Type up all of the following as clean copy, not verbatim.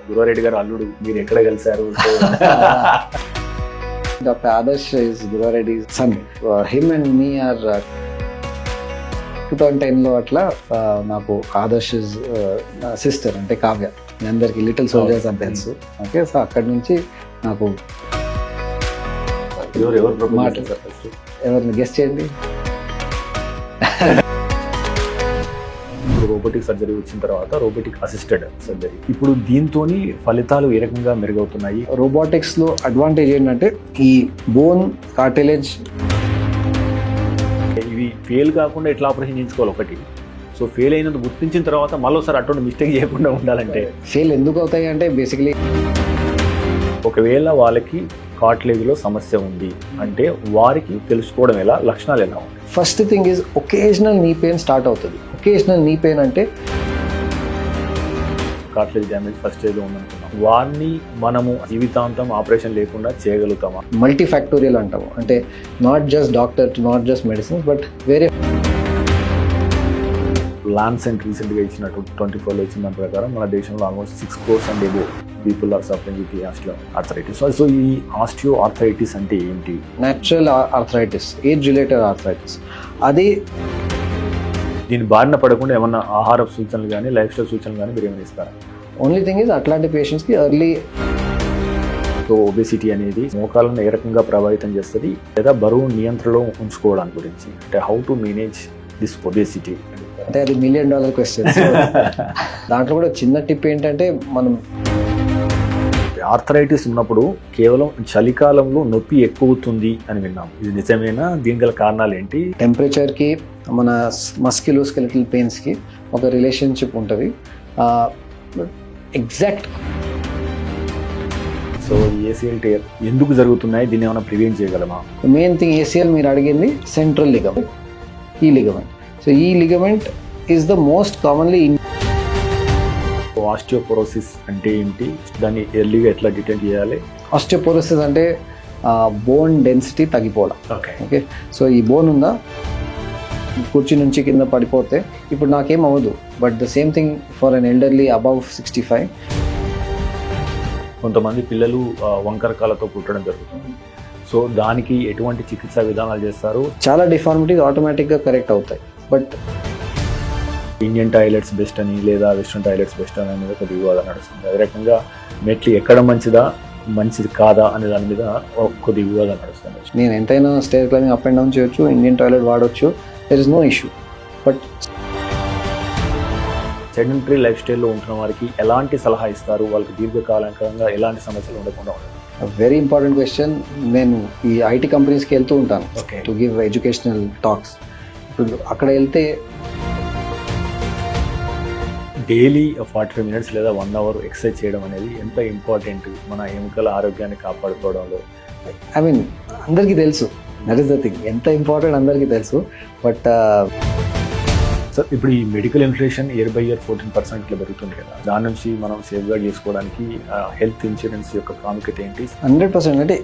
గురువారెడ్డి గారు అల్లుడు, మీరు ఎక్కడ కలిశారు? Dr. Adarsh is Guruvareddy's son. Him and me are 2010లో అట్లా నాకు ఆదర్శ్ సిస్టర్ అంటే కావ్య, మీ అందరికి లిటిల్ సోల్జర్స్ అని తెలుసు. ఓకే, సో అక్కడి నుంచి నాకు ఎవరిని గెస్ట్ చేయండి. రోబోటిక్ సర్జరీ వచ్చిన తర్వాత రోబోటిక్ అసిస్టెడ్ సర్జరీ, ఇప్పుడు దీంతో ఫలితాలు ఏ రకంగా మెరుగవుతున్నాయి? రోబోటిక్స్ లో అడ్వాంటేజ్ ఏంటంటే ఈ బోన్ కార్టిలేజ్ ఇవి ఫెయిల్ కాకుండా ఎట్లా ఆపరేషన్ చేయించుకోవాలి ఒకటి. సో ఫెయిల్ అయినందుకు గుర్తించిన తర్వాత మళ్ళీసారి అటువంటి మిస్టేక్ చేయకుండా ఉండాలంటే ఫెయిల్ ఎందుకు అవుతాయి అంటే బేసికలీ ఒకవేళ వాళ్ళకి కార్టిలేజ్లో సమస్య ఉంది అంటే వారికి తెలుసుకోవడం ఎలా, లక్షణాలు ఎలా ఉంటాయి? First thing is occasional knee pain start అవుతుంది. ఒకేజనల్ నీ పెయిన్ అంటే కార్టిలేజ్ డ్యామేజ్ ఫస్ట్ స్టేజ్లో ఉందనుకున్నాం, వారిని మనము జీవితాంతం ఆపరేషన్ లేకుండా చేయగలుగుతామా? మల్టీ ఫ్యాక్టోరియల్ అంటాము, అంటే not just doctor, not just medicines, but వేరే లాన్సెంట్ రీసెంట్గా ఇచ్చినట్టు 24లో ఇచ్చిన దాని ప్రకారం మన దేశంలో almost 6 crores and above people are suffering with osteoarthritis. So ఈ ఆస్టియో ఆర్థరైటిస్ అంటే ఏంటి? Natural arthritis, age related arthritis. అది దీని బారిన పడకుండా ఏమన్నా ఆహార సూచనలు కానీ లైఫ్ స్టైల్ సూచనలు కానీ మీరు ఏమైనా ఇస్తారా? ఓన్లీ థింగ్ ఈజ్ అట్లాంటి పేషెంట్స్కి ఎర్లీ. సో ఒబేసిటీ అనేది మోకాలను ఏ రకంగా ప్రభావితం చేస్తుంది, లేదా బరువు నియంత్రణలో ఉంచుకోవడానికి గురించి, అంటే how to manage this obesity అంటే అది $1 million క్వశ్చన్. దాంట్లో కూడా చిన్న టిప్ ఏంటంటే, మనం ఆర్థరైటిస్ ఉన్నప్పుడు కేవలం చలికాలంలో నొప్పి ఎక్కువ అవుతుంది అని విన్నాం, ఇది నిజమేనా? దీని గల కారణాలు ఏంటి? టెంపరేచర్కి మన మస్క్యులోస్కెలిటల్ పెయిన్స్కి ఒక రిలేషన్షిప్ ఉంటుంది. ఎగ్జాక్ట్. సో ఏసీఎల్ టేర్ ఎందుకు జరుగుతున్నాయి, దీన్ని ఏమైనా ప్రివెంట్ చేయగలమా? మెయిన్ థింగ్ ఏసీఎల్ మీరు అడిగింది సెంట్రల్ లిగమెంట్, ఈ లిగమెంట్. సో ఈ ligament is the most commonly. Osteoporosis అంటే ఏంటి, దాన్ని ఎర్లీగా ఎట్లా డిటెక్ట్ చేయాలి? ఆస్టియోపోరోసిస్ అంటే బోన్ డెన్సిటీ తగ్గిపోవడం. ఓకే, సో ఈ బోన్ ఉందా, కుర్చీ నుంచి కింద పడిపోతే ఇప్పుడు నాకేం అవ్వదు, but the same thing for an elderly above 65. కొంతమంది పిల్లలు వంకరకాలతో పుట్టడం జరుగుతుంది. సో దానికి ఎటువంటి చికిత్సా విధానాలు చేస్తారు? చాలా డిఫార్మిటీస్ ఆటోమేటిక్గా కరెక్ట్ అవుతాయి. బట్ ఇండియన్ టాయిలెట్స్ బెస్ట్ అని లేదా వెస్ట్రన్ టాయిలెట్స్ బెస్ట్ అని అనేది ఒక వివాదం నడుస్తుంది. అదే రకంగా మెట్లు ఎక్కడ మంచిది కాదా అనే దాని మీద కొద్ది వివాదం నడుస్తుంది. నేను ఎంతైనా stair climbing up and down చేయొచ్చు, ఇండియన్ టాయిలెట్ వాడవచ్చు, there is no issue. But sedentary life స్టైల్లో ఉంటున్న వారికి ఎలాంటి సలహా ఇస్తారు, వాళ్ళకి దీర్ఘకాలికంగా ఎలాంటి సమస్యలు ఉండకుండా ఉంటాయి? Very important question. నేను ఈ ఐటీ కంపెనీస్కి వెళ్తూ ఉంటాను టు గివ్ ఎడ్యుకేషనల్ టాక్స్. ఇప్పుడు అక్కడ వెళ్తే డైలీ 45 minutes లేదా 1 hour ఎక్సర్సైజ్ చేయడం అనేది ఎంత ఇంపార్టెంట్ మన ఎముకల ఆరోగ్యాన్ని కాపాడుకోవడంలో? ఐ మీన్ అందరికీ తెలుసు, దట్ ఈస్ ద థింగ్, ఎంత ఇంపార్టెంట్ అందరికీ తెలుసు. బట్ సార్ ఇప్పుడు ఈ medical inflation year by year 14% ఇట్లా పెరుగుతుంది కదా, దాని నుంచి మనం సేఫ్ గార్డ్ చేసుకోవడానికి హెల్త్ ఇన్సూరెన్స్ యొక్క ప్రాముఖ్యత ఏంటి? 100%. అంటే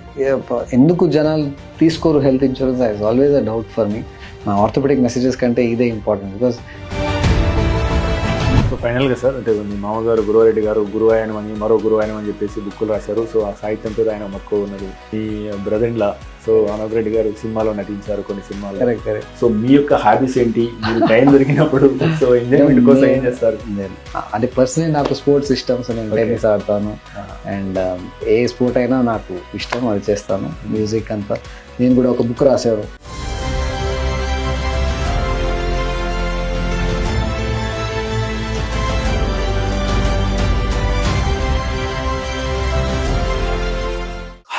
ఎందుకు జనాలు తీసుకోరు health insurance, I is always a doubt for మీ. మా ఆర్థోపెడిక్ మెసేజెస్ కంటే ఇదే ఇంపార్టెంట్. బికాస్ సో ఫైనల్గా సార్, అంటే మీ మామగారు గురువారెడ్డి గారు గురువాయనం అని మరో గురువాయనం అని చెప్పేసి బుక్కులు రాశారు. సో ఆ సాహిత్యంతో ఆయన మక్కువ ఉన్నది. మీ brother in law so Anoop Reddy garu సినిమాలో నటించారు, కొన్ని సినిమాలు. కరెక్ట్. సో మీ యొక్క హాబీస్ ఏంటి, మీరు టైం దొరికినప్పుడు సో ఎంజాయ్మెంట్ కోసం ఏం చేస్తారు? అంటే పర్సనలీ నాకు స్పోర్ట్స్ ఇష్టం, సో నేను టెన్నిస్ ఆడతాను. అండ్ ఏ స్పోర్ట్ అయినా నాకు ఇష్టం, అది చేస్తాను. మ్యూజిక్ అంతా. నేను కూడా ఒక బుక్ రాశాను.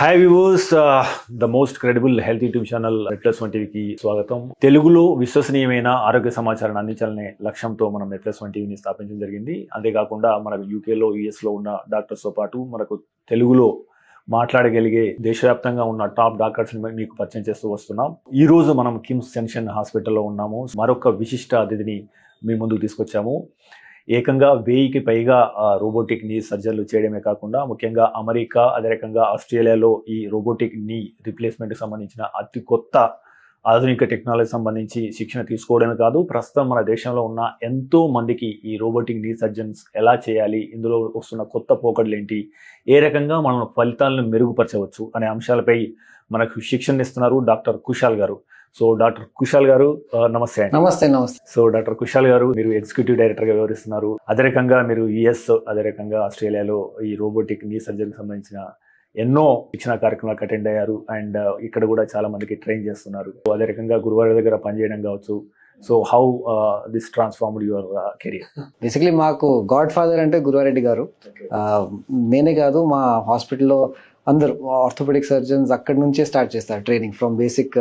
Hi viewers, the most credible health YouTube channel MedPlus1 టీవీకి స్వాగతం. తెలుగులో విశ్వసనీయమైన ఆరోగ్య సమాచారాన్ని అందించాలనే లక్ష్యంతో మనం MedPlus1 టీవీని స్థాపించడం జరిగింది. అంతేకాకుండా మనకు యూకేలో యుఎస్లో ఉన్న డాక్టర్స్తో పాటు మనకు తెలుగులో మాట్లాడగలిగే దేశవ్యాప్తంగా ఉన్న టాప్ డాక్టర్స్ మీకు పరిచయం చేస్తూ వస్తున్నాం. ఈ రోజు మనం కిమ్స్ జంక్షన్ హాస్పిటల్లో ఉన్నాము. మరొక విశిష్ట అతిథిని మీ ముందుకు తీసుకొచ్చాము. ఏకంగా 1000కి పైగా రోబోటిక్ నీ సర్జరీలు చేయడమే కాకుండా ముఖ్యంగా అమెరికా, అదే రకంగా ఆస్ట్రేలియాలో ఈ రోబోటిక్ నీ రిప్లేస్మెంట్కి సంబంధించిన అతి కొత్త ఆధునిక టెక్నాలజీ సంబంధించి శిక్షణ తీసుకోవడమే కాదు, ప్రస్తుతం మన దేశంలో ఉన్న ఎంతో మందికి ఈ రోబోటిక్ నీ సర్జన్స్ ఎలా చేయాలి, ఇందులో వస్తున్న కొత్త పోకడలు ఏంటి, ఏ రకంగా మనం ఫలితాలను మెరుగుపరచవచ్చు అనే అంశాలపై మనకు శిక్షణ ఇస్తున్నారు డాక్టర్ కుశాల్ గారు. సో డాక్టర్ కుశాల్ గారు నమస్తే అండి. నమస్తే. సో డాక్టర్ కుశాల్ గారు, మీరు ఎగ్జిక్యూటివ్ డైరెక్టర్ గా వ్యవహరిస్తున్నారు. అదే రకంగా మీరు యుఎస్, అదే రకంగా ఆస్ట్రేలియాలో ఈ రోబోటిక్ నీ సర్జరీకి సంబంధించిన ఎన్నో శిక్షణ కార్యక్రమాలకు అటెండ్ అయ్యారు. అండ్ ఇక్కడ కూడా చాలా మందికి ట్రైన్ చేస్తున్నారు. అదే రకంగా గురువారి దగ్గర పనిచేయడం కావచ్చు. So how this transformed your career? Basically మాకు గాడ్ ఫాదర్ అంటే గురువారెడ్డి గారు. నేనే కాదు, మా హాస్పిటల్లో అందరూ ఆర్థోపెడిక్ సర్జన్స్ అక్కడి నుంచే స్టార్ట్ చేస్తారు training. From basic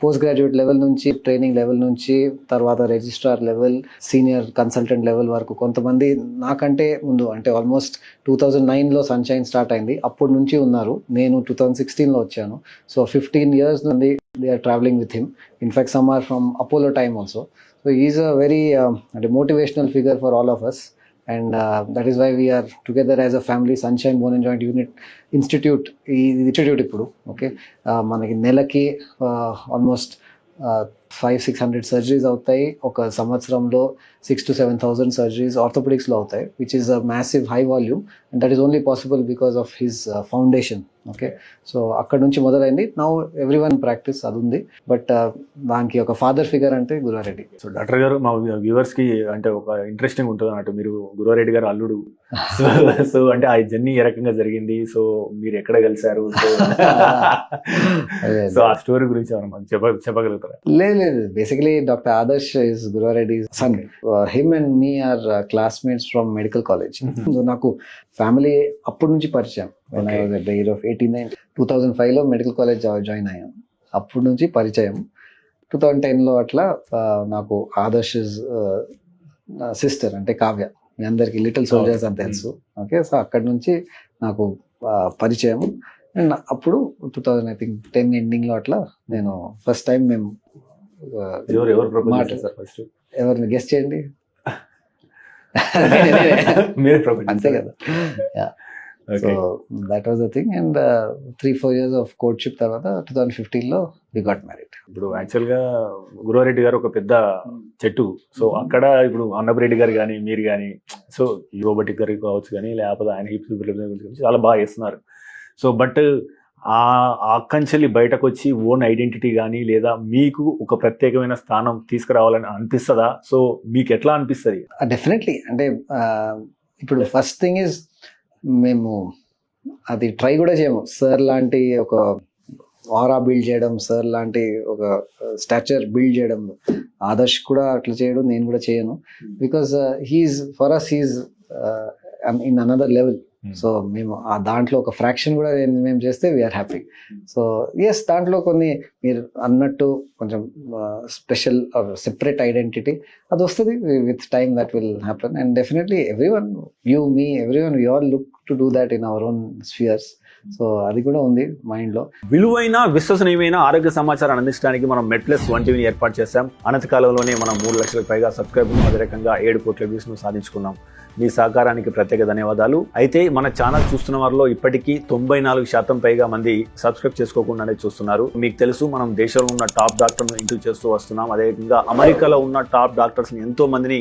post graduate level నుంచి, ట్రైనింగ్ లెవెల్ నుంచి, తర్వాత registrar level, senior consultant level వరకు. కొంతమంది నాకంటే ముందు, అంటే ఆల్మోస్ట్ 2009లో సన్షైన్ స్టార్ట్ అయింది, అప్పటి నుంచి ఉన్నారు. నేను 2016లో వచ్చాను. సో 15 years నుండి they are travelling with him. In fact some are from Apollo time also. So is a very అంటే motivational figure for all of us. And that is why we are together as a family. Sunshine Bone and Joint Unit Institute ఈ institute ఇప్పుడు okay మనకి నెలకి almost 500-600 surgeries అవుతాయి. ఒక సంవత్సరంలో 6,000 to 7,000 surgeries ఆర్థోపెడిక్స్లో అవుతాయి, which is a massive high volume. And that is only possible because of his foundation. Okay, so అక్కడ నుంచి మొదలైంది. నౌ ఎవ్రీ వన్ ప్రాక్టీస్ అది ఉంది, బట్ దానికి ఒక ఫాదర్ ఫిగర్ అంటే గురువారెడ్డి. సో డాక్టర్ గారు, మా వ్యూవర్స్ కి అంటే ఒక ఇంట్రెస్టింగ్ ఉంటుంది అన్నట్టు, మీరు గురువారెడ్డి గారు అల్లుడు. సో అంటే ఆ జర్నీ ఏ రకంగా జరిగింది, సో మీరు ఎక్కడ కలిశారు, సో ఆ స్టోరీ గురించి చెప్పగలుగుతారా? లేదు, basically doctor Adarsh is Guruvareddy son. Him and me are classmates from medical college. So నాకు ఫ్యామిలీ అప్పటి నుంచి పరిచయం. When I was at the age of 18, 2005లో మెడికల్ కాలేజ్ జాయిన్ అయ్యాను. అప్పటి నుంచి పరిచయం. 2010లో అట్లా నాకు ఆదర్శ్ సిస్టర్ అంటే కావ్య, మీ అందరికి లిటిల్ సోల్జర్స్ అని తెలుసు. ఓకే, సో అక్కడి నుంచి నాకు పరిచయం. అండ్ అప్పుడు 2010 ఎండింగ్లో అట్లా నేను ఫస్ట్ టైం మేము ఎవరిని గెస్ట్ చేయండి, అంతే కదా. So that was the thing. And 3-4 years of courtship తర్వాత 2015లో వి గాట్ మ్యారీడ్. ఇప్పుడు యాక్చువల్ గా గురువారెడ్డి గారు ఒక పెద్ద చెట్టు. సో అక్కడ ఇప్పుడు అన్నపరెడ్డి గారు కానీ మీరు కానీ, సో రోబోటిక్ గారు కావచ్చు కానీ, లేకపోతే ఆయన హిప్స్ చాలా బాగా చేస్తున్నారు. సో బట్ ఆ కంచెల్లి బయటకు వచ్చి ఓన్ ఐడెంటిటీ కానీ, లేదా మీకు ఒక ప్రత్యేకమైన స్థానం తీసుకురావాలని అనిపిస్తుందా? సో మీకు ఎట్లా అనిపిస్తుంది? డెఫినెట్లీ. అంటే ఇప్పుడు ఫస్ట్ థింగ్ ఇస్ మేము అది ట్రై కూడా చేయము. సార్ లాంటి ఒక ఆరా బిల్డ్ చేయడం, సార్ లాంటి ఒక స్టాచర్ బిల్డ్ చేయడం, ఆదర్శ్ కూడా అట్లా చేయడం, నేను కూడా చేయను. Because he's for us he's in another level. So మేము ఆ దాంట్లో ఒక ఫ్రాక్షన్ కూడా మేము చేస్తే వీఆర్ హ్యాపీ. సో ఎస్, దాంట్లో కొన్ని మీరు అన్నట్టు కొంచెం స్పెషల్ ఆర్ సెపరేట్ ఐడెంటిటీ అది వస్తుంది with time. That will happen. And definitely everyone, you, me, everyone, we all look to do that in our own spheres. So అది కూడా ఉంది మైండ్ లో. విలువైన, విశ్వసనీయమైన ఆరోగ్య సమాచారాన్ని అందించడానికి మనం మెడ్ప్లస్ వన్ టీవీని ఏర్పాటు చేశాం. అనతి కాలంలోనే మనం 3 లక్షలకు పైగా సబ్స్క్రైబర్లు, అదే రకంగా 7 కోట్ల వ్యూస్ ను సాధించుకున్నాం. మీ సహకారానికి ప్రత్యేక ధన్యవాదాలు. అయితే మన ఛానల్ చూస్తున్న వారిలో ఇప్పటికీ 94% పైగా మంది సబ్స్క్రైబ్ చేసుకోకుండానే చూస్తున్నారు. మీకు తెలుసు, మనం దేశంలో ఉన్న టాప్ డాక్టర్ను ఇంటర్వ్యూ చేస్తూ వస్తున్నాం. అదేవిధంగా అమెరికాలో ఉన్న టాప్ డాక్టర్స్ ని ఎంతో మందిని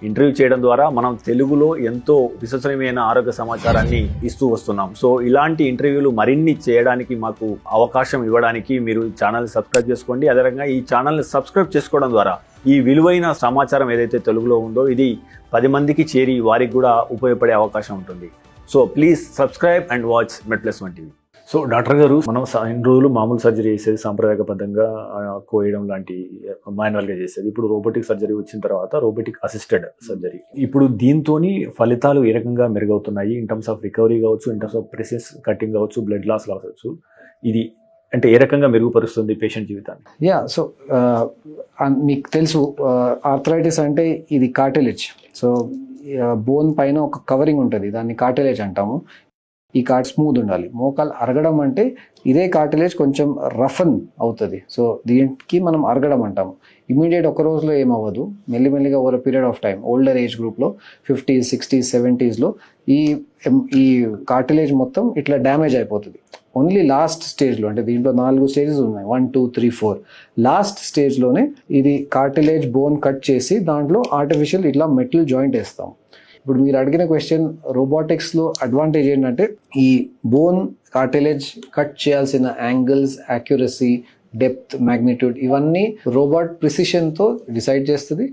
ఇంటర్వ్యూ చేయడం ద్వారా మనం తెలుగులో ఎంతో విశ్వసనీయమైన ఆరోగ్య సమాచారాన్ని ఇస్తూ వస్తున్నాం. సో ఇలాంటి ఇంటర్వ్యూలు మరిన్ని చేయడానికి, మాకు అవకాశం ఇవ్వడానికి మీరు ఛానల్ సబ్స్క్రైబ్ చేసుకోండి. అదేవిధంగా ఈ ఛానల్ని సబ్స్క్రైబ్ చేసుకోవడం ద్వారా ఈ విలువైన సమాచారం ఏదైతే తెలుగులో ఉందో ఇది 10 మందికి చేరి వారికి కూడా ఉపయోగపడే అవకాశం ఉంటుంది. So please subscribe and watch MedPlus one TV. So doctor గారు, మనం ఇన్ని రోజులు మామూలు సర్జరీ చేసేది, సాంప్రదాయబద్ధంగా కోయడం లాంటి మాన్యువల్గా చేసేది. ఇప్పుడు రోబోటిక్ సర్జరీ వచ్చిన తర్వాత రోబోటిక్ అసిస్టెడ్ సర్జరీ. ఇప్పుడు దీంతో ఫలితాలు ఏ రకంగా మెరుగవుతున్నాయి? ఇన్ టర్మ్స్ ఆఫ్ రికవరీ కావచ్చు, in terms of precise cutting కావచ్చు, బ్లడ్ లాస్ కావచ్చు, ఇది అంటే ఏ రకంగా మెరుగుపరుస్తుంది పేషెంట్ జీవితాన్ని? యా, సో మీకు తెలుసు, ఆర్థరైటిస్ అంటే ఇది కార్టిలేజ్. సో బోన్ పైన ఒక కవరింగ్ ఉంటుంది, దాన్ని కార్టిలేజ్ అంటాము. ఈ కార్ట్ స్మూత్ ఉండాలి. మోకాలు అరగడం అంటే ఇదే కార్టిలేజ్ కొంచెం రఫన్ అవుతుంది. సో దీనికి మనం అరగడం అంటాము. ఇమీడియట్ ఒక రోజులో ఏమవ్వదు, మెల్లిమెల్లిగా over period of time. Older age గ్రూప్లో 50s, 60s, 70sలో ఈ కార్టిలేజ్ మొత్తం ఇట్లా డ్యామేజ్ అయిపోతుంది. ఓన్లీ లాస్ట్ స్టేజ్లో, అంటే దీంట్లో 4 స్టేజెస్ ఉన్నాయి, 1, 2, 3, 4. లాస్ట్ స్టేజ్లోనే ఇది కార్టిలేజ్ బోన్ కట్ చేసి దాంట్లో ఆర్టిఫిషియల్ ఇట్లా మెటల్ జాయింట్ వేస్తాం. ఇప్పుడు మీరు అడిగిన క్వశ్చన్, రోబోటిక్స్లో అడ్వాంటేజ్ ఏంటంటే ఈ బోన్ కార్టిలేజ్ కట్ చేయాల్సిన యాంగిల్స్, యాక్యురసీ, డెప్త్, మ్యాగ్నిట్యూడ్ ఇవన్నీ రోబోట్ ప్రిసిషన్తో డిసైడ్ చేస్తుంది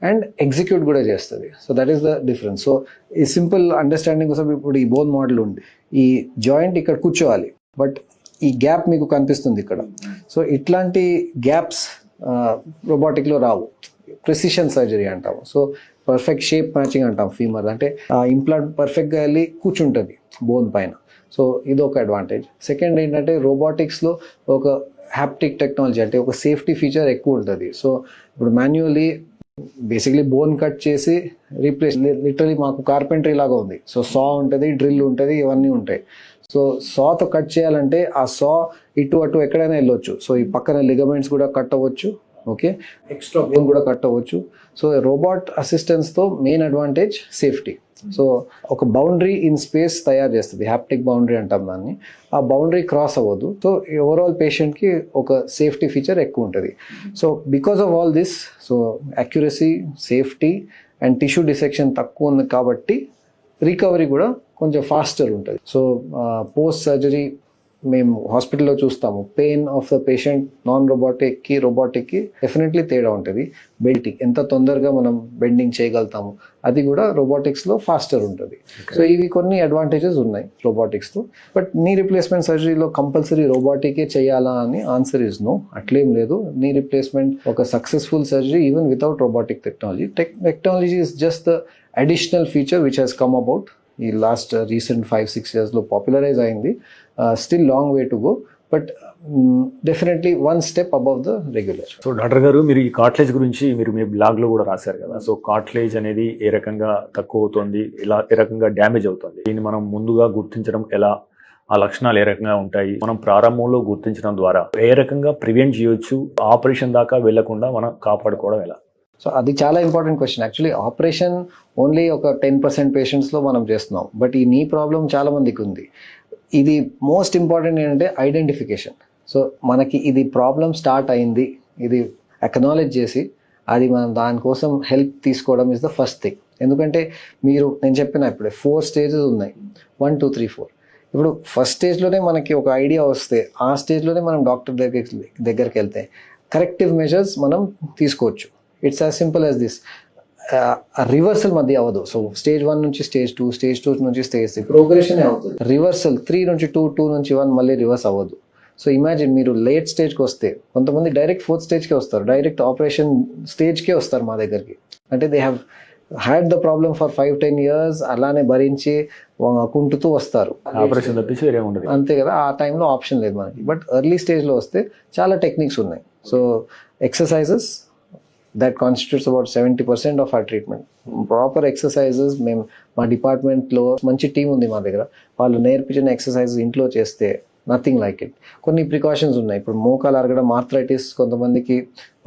అండ్ ఎగ్జిక్యూట్ కూడా చేస్తుంది. So that is the difference. So ఈ సింపుల్ అండర్స్టాండింగ్ కోసం ఇప్పుడు ఈ బోన్ మోడల్ ఉంది, ఈ జాయింట్ ఇక్కడ కూర్చోవాలి, బట్ ఈ గ్యాప్ మీకు కనిపిస్తుంది ఇక్కడ. సో ఇట్లాంటి గ్యాప్స్ రోబోటిక్లో రావు, ప్రిసిషన్ సర్జరీ అంటాము. సో పర్ఫెక్ట్ షేప్ మ్యాచింగ్ అంటాం ఫీమర్, అంటే ఆ ఇంప్లాంట్ పర్ఫెక్ట్గా వెళ్ళి కూర్చుంటుంది బోన్ పైన. సో ఇది ఒక అడ్వాంటేజ్. సెకండ్ ఏంటంటే రోబోటిక్స్లో ఒక హ్యాప్టిక్ టెక్నాలజీ, అంటే ఒక సేఫ్టీ ఫీచర్ ఎక్కువ ఉంటుంది. సో ఇప్పుడు మాన్యువల్లీ బేసిక్లీ బోన్ కట్ చేసి రీప్లేస్, లిటరలీ మాకు కార్పెంటరీ లాగా ఉంది. సో సా ఉంటుంది, డ్రిల్ ఉంటుంది, ఇవన్నీ ఉంటాయి. సో సాతో కట్ చేయాలంటే ఆ సా ఇటు అటు ఎక్కడైనా వెళ్ళొచ్చు. సో ఈ పక్కన లిగమెంట్స్ కూడా కట్ అవ్వచ్చు, ఓకే, ఎక్స్ట్రా బోన్ కూడా కట్ అవ్వచ్చు. సో రోబోట్ అసిస్టెన్స్తో మెయిన్ అడ్వాంటేజ్ సేఫ్టీ. సో ఒక బౌండరీ ఇన్ స్పేస్ తయారు చేస్తుంది, హ్యాప్టిక్ బౌండరీ అంటాం దాన్ని. ఆ బౌండరీ క్రాస్ అవ్వదు. సో ఓవరాల్ పేషెంట్కి ఒక సేఫ్టీ ఫీచర్ ఎక్కువ ఉంటుంది. So because of all this, so accuracy, safety and tissue dissection తక్కువ ఉంది కాబట్టి రికవరీ కూడా కొంచెం ఫాస్టర్ ఉంటుంది. సో పోస్ట్ సర్జరీ మేము హాస్పిటల్లో చూస్తాము, pain of the patient non రోబోటిక్కి రోబోటిక్కి డెఫినెట్లీ తేడా ఉంటుంది. బెల్టింగ్ ఎంత తొందరగా మనం బెండింగ్ చేయగలుగుతాము అది కూడా రోబోటిక్స్లో ఫాస్టర్ ఉంటుంది. సో ఇవి కొన్ని అడ్వాంటేజెస్ ఉన్నాయి రోబోటిక్స్తో. బట్ నీ రిప్లేస్మెంట్ సర్జరీలో కంపల్సరీ రోబోటికే చేయాలా అని ఆన్సర్ ఇస్ నో, అట్లేం లేదు. నీ రిప్లేస్మెంట్ ఒక successful surgery even without robotic technology. Technology is just the additional feature which has come about ఈ లాస్ట్ రీసెంట్ 5-6 yearsలో పాపులరైజ్ అయింది. Still long way to go, but definitely 1 step above the regular. So doctor గారు, మీరు ఈ cartilage గురించి మీరు మీ బ్లాగ్లో కూడా రాశారు కదా. సో కార్ట్లేజ్ అనేది ఏ రకంగా తక్కువ అవుతుంది, ఇలా ఏ రకంగా డ్యామేజ్ అవుతుంది, దీన్ని మనం ముందుగా గుర్తించడం ఎలా, ఆ లక్షణాలు ఏ రకంగా ఉంటాయి, మనం ప్రారంభంలో గుర్తించడం ద్వారా ఏ రకంగా ప్రివెంట్ చేయొచ్చు, ఆపరేషన్ దాకా వెళ్లకుండా మనం కాపాడుకోవడం ఎలా? సో అది చాలా important question. Actually operation only ఒక 10% పేషెంట్స్లో మనం చేస్తున్నాం, బట్ ఈ నీ ప్రాబ్లం చాలా మందికి ఉంది. ఇది మోస్ట్ ఇంపార్టెంట్ ఏంటంటే ఐడెంటిఫికేషన్. సో మనకి ఇది ప్రాబ్లం స్టార్ట్ అయింది, ఇది అక్నాలెడ్జ్ చేసి అది మనం దానికోసం హెల్ప్ తీసుకోవడం ఇస్ ద ఫస్ట్ థింగ్. ఎందుకంటే నేను చెప్పిన ఇప్పుడే 4 stages ఉన్నాయి, 1, 2, 3, 4. ఇప్పుడు ఫస్ట్ స్టేజ్లోనే మనకి ఒక ఐడియా వస్తే ఆ స్టేజ్లోనే మనం డాక్టర్ దగ్గరికి వెళ్తే కరెక్టివ్ మెజర్స్ మనం తీసుకోవచ్చు. It's as simple as this. Reversal మధ్య అవ్వదు. సో స్టేజ్ 1 నుంచి స్టేజ్ 2, స్టేజ్ 2 నుంచి స్టేజ్ 3 ప్రోగ్రెషన్ అవుతుంది. రివర్సల్ 3 నుంచి 2, 2 నుంచి 1 మళ్ళీ రివర్స్ అవ్వదు. సో ఇమాజిన్ మీరు లేట్ స్టేజ్కి వస్తే, కొంతమంది డైరెక్ట్ 4th స్టేజ్కే వస్తారు, డైరెక్ట్ ఆపరేషన్ స్టేజ్కే వస్తారు మా దగ్గరికి. అంటే they have had the problem for 5-10 years, అలానే భరించి కుంటుతూ వస్తారు. ఆపరేషన్ తప్పించి వేరే ఉండదు, అంతే కదా. ఆ టైంలో ఆప్షన్ లేదు మనకి. బట్ ఎర్లీ స్టేజ్లో వస్తే చాలా టెక్నిక్స్ ఉన్నాయి. So exercises that constitutes about 70% of our treatment. Proper exercises మేము మా డిపార్ట్మెంట్లో మంచి టీం ఉంది మా దగ్గర, వాళ్ళు నేర్పించిన ఎక్సర్సైజెస్ ఇంట్లో చేస్తే నథింగ్ లైక్ ఇట్. కొన్ని ప్రికాషన్స్ ఉన్నాయి. ఇప్పుడు మోకాలు అరగడం, ఆర్థరైటిస్ కొంతమందికి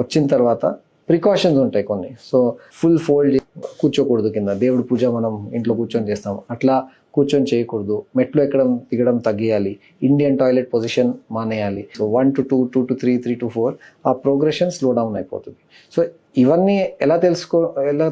వచ్చిన తర్వాత ప్రికాషన్స్ ఉంటాయి కొన్ని. సో ఫుల్ ఫోల్డ్ కూర్చోకూడదు కింద, దేవుడి పూజ మనం ఇంట్లో కూర్చొని చేస్తాం, అట్లా కూర్చొని చేయకూడదు. మెట్లు ఎక్కడం దిగడం తగ్గియాలి, ఇండియన్ టాయిలెట్ పొజిషన్ మానేయాలి. సో 1 to 2, 2 to 3, 3 to 4 ఆ ప్రోగ్రెషన్ స్లో డౌన్ అయిపోతుంది. సో ఇవన్నీ ఎలా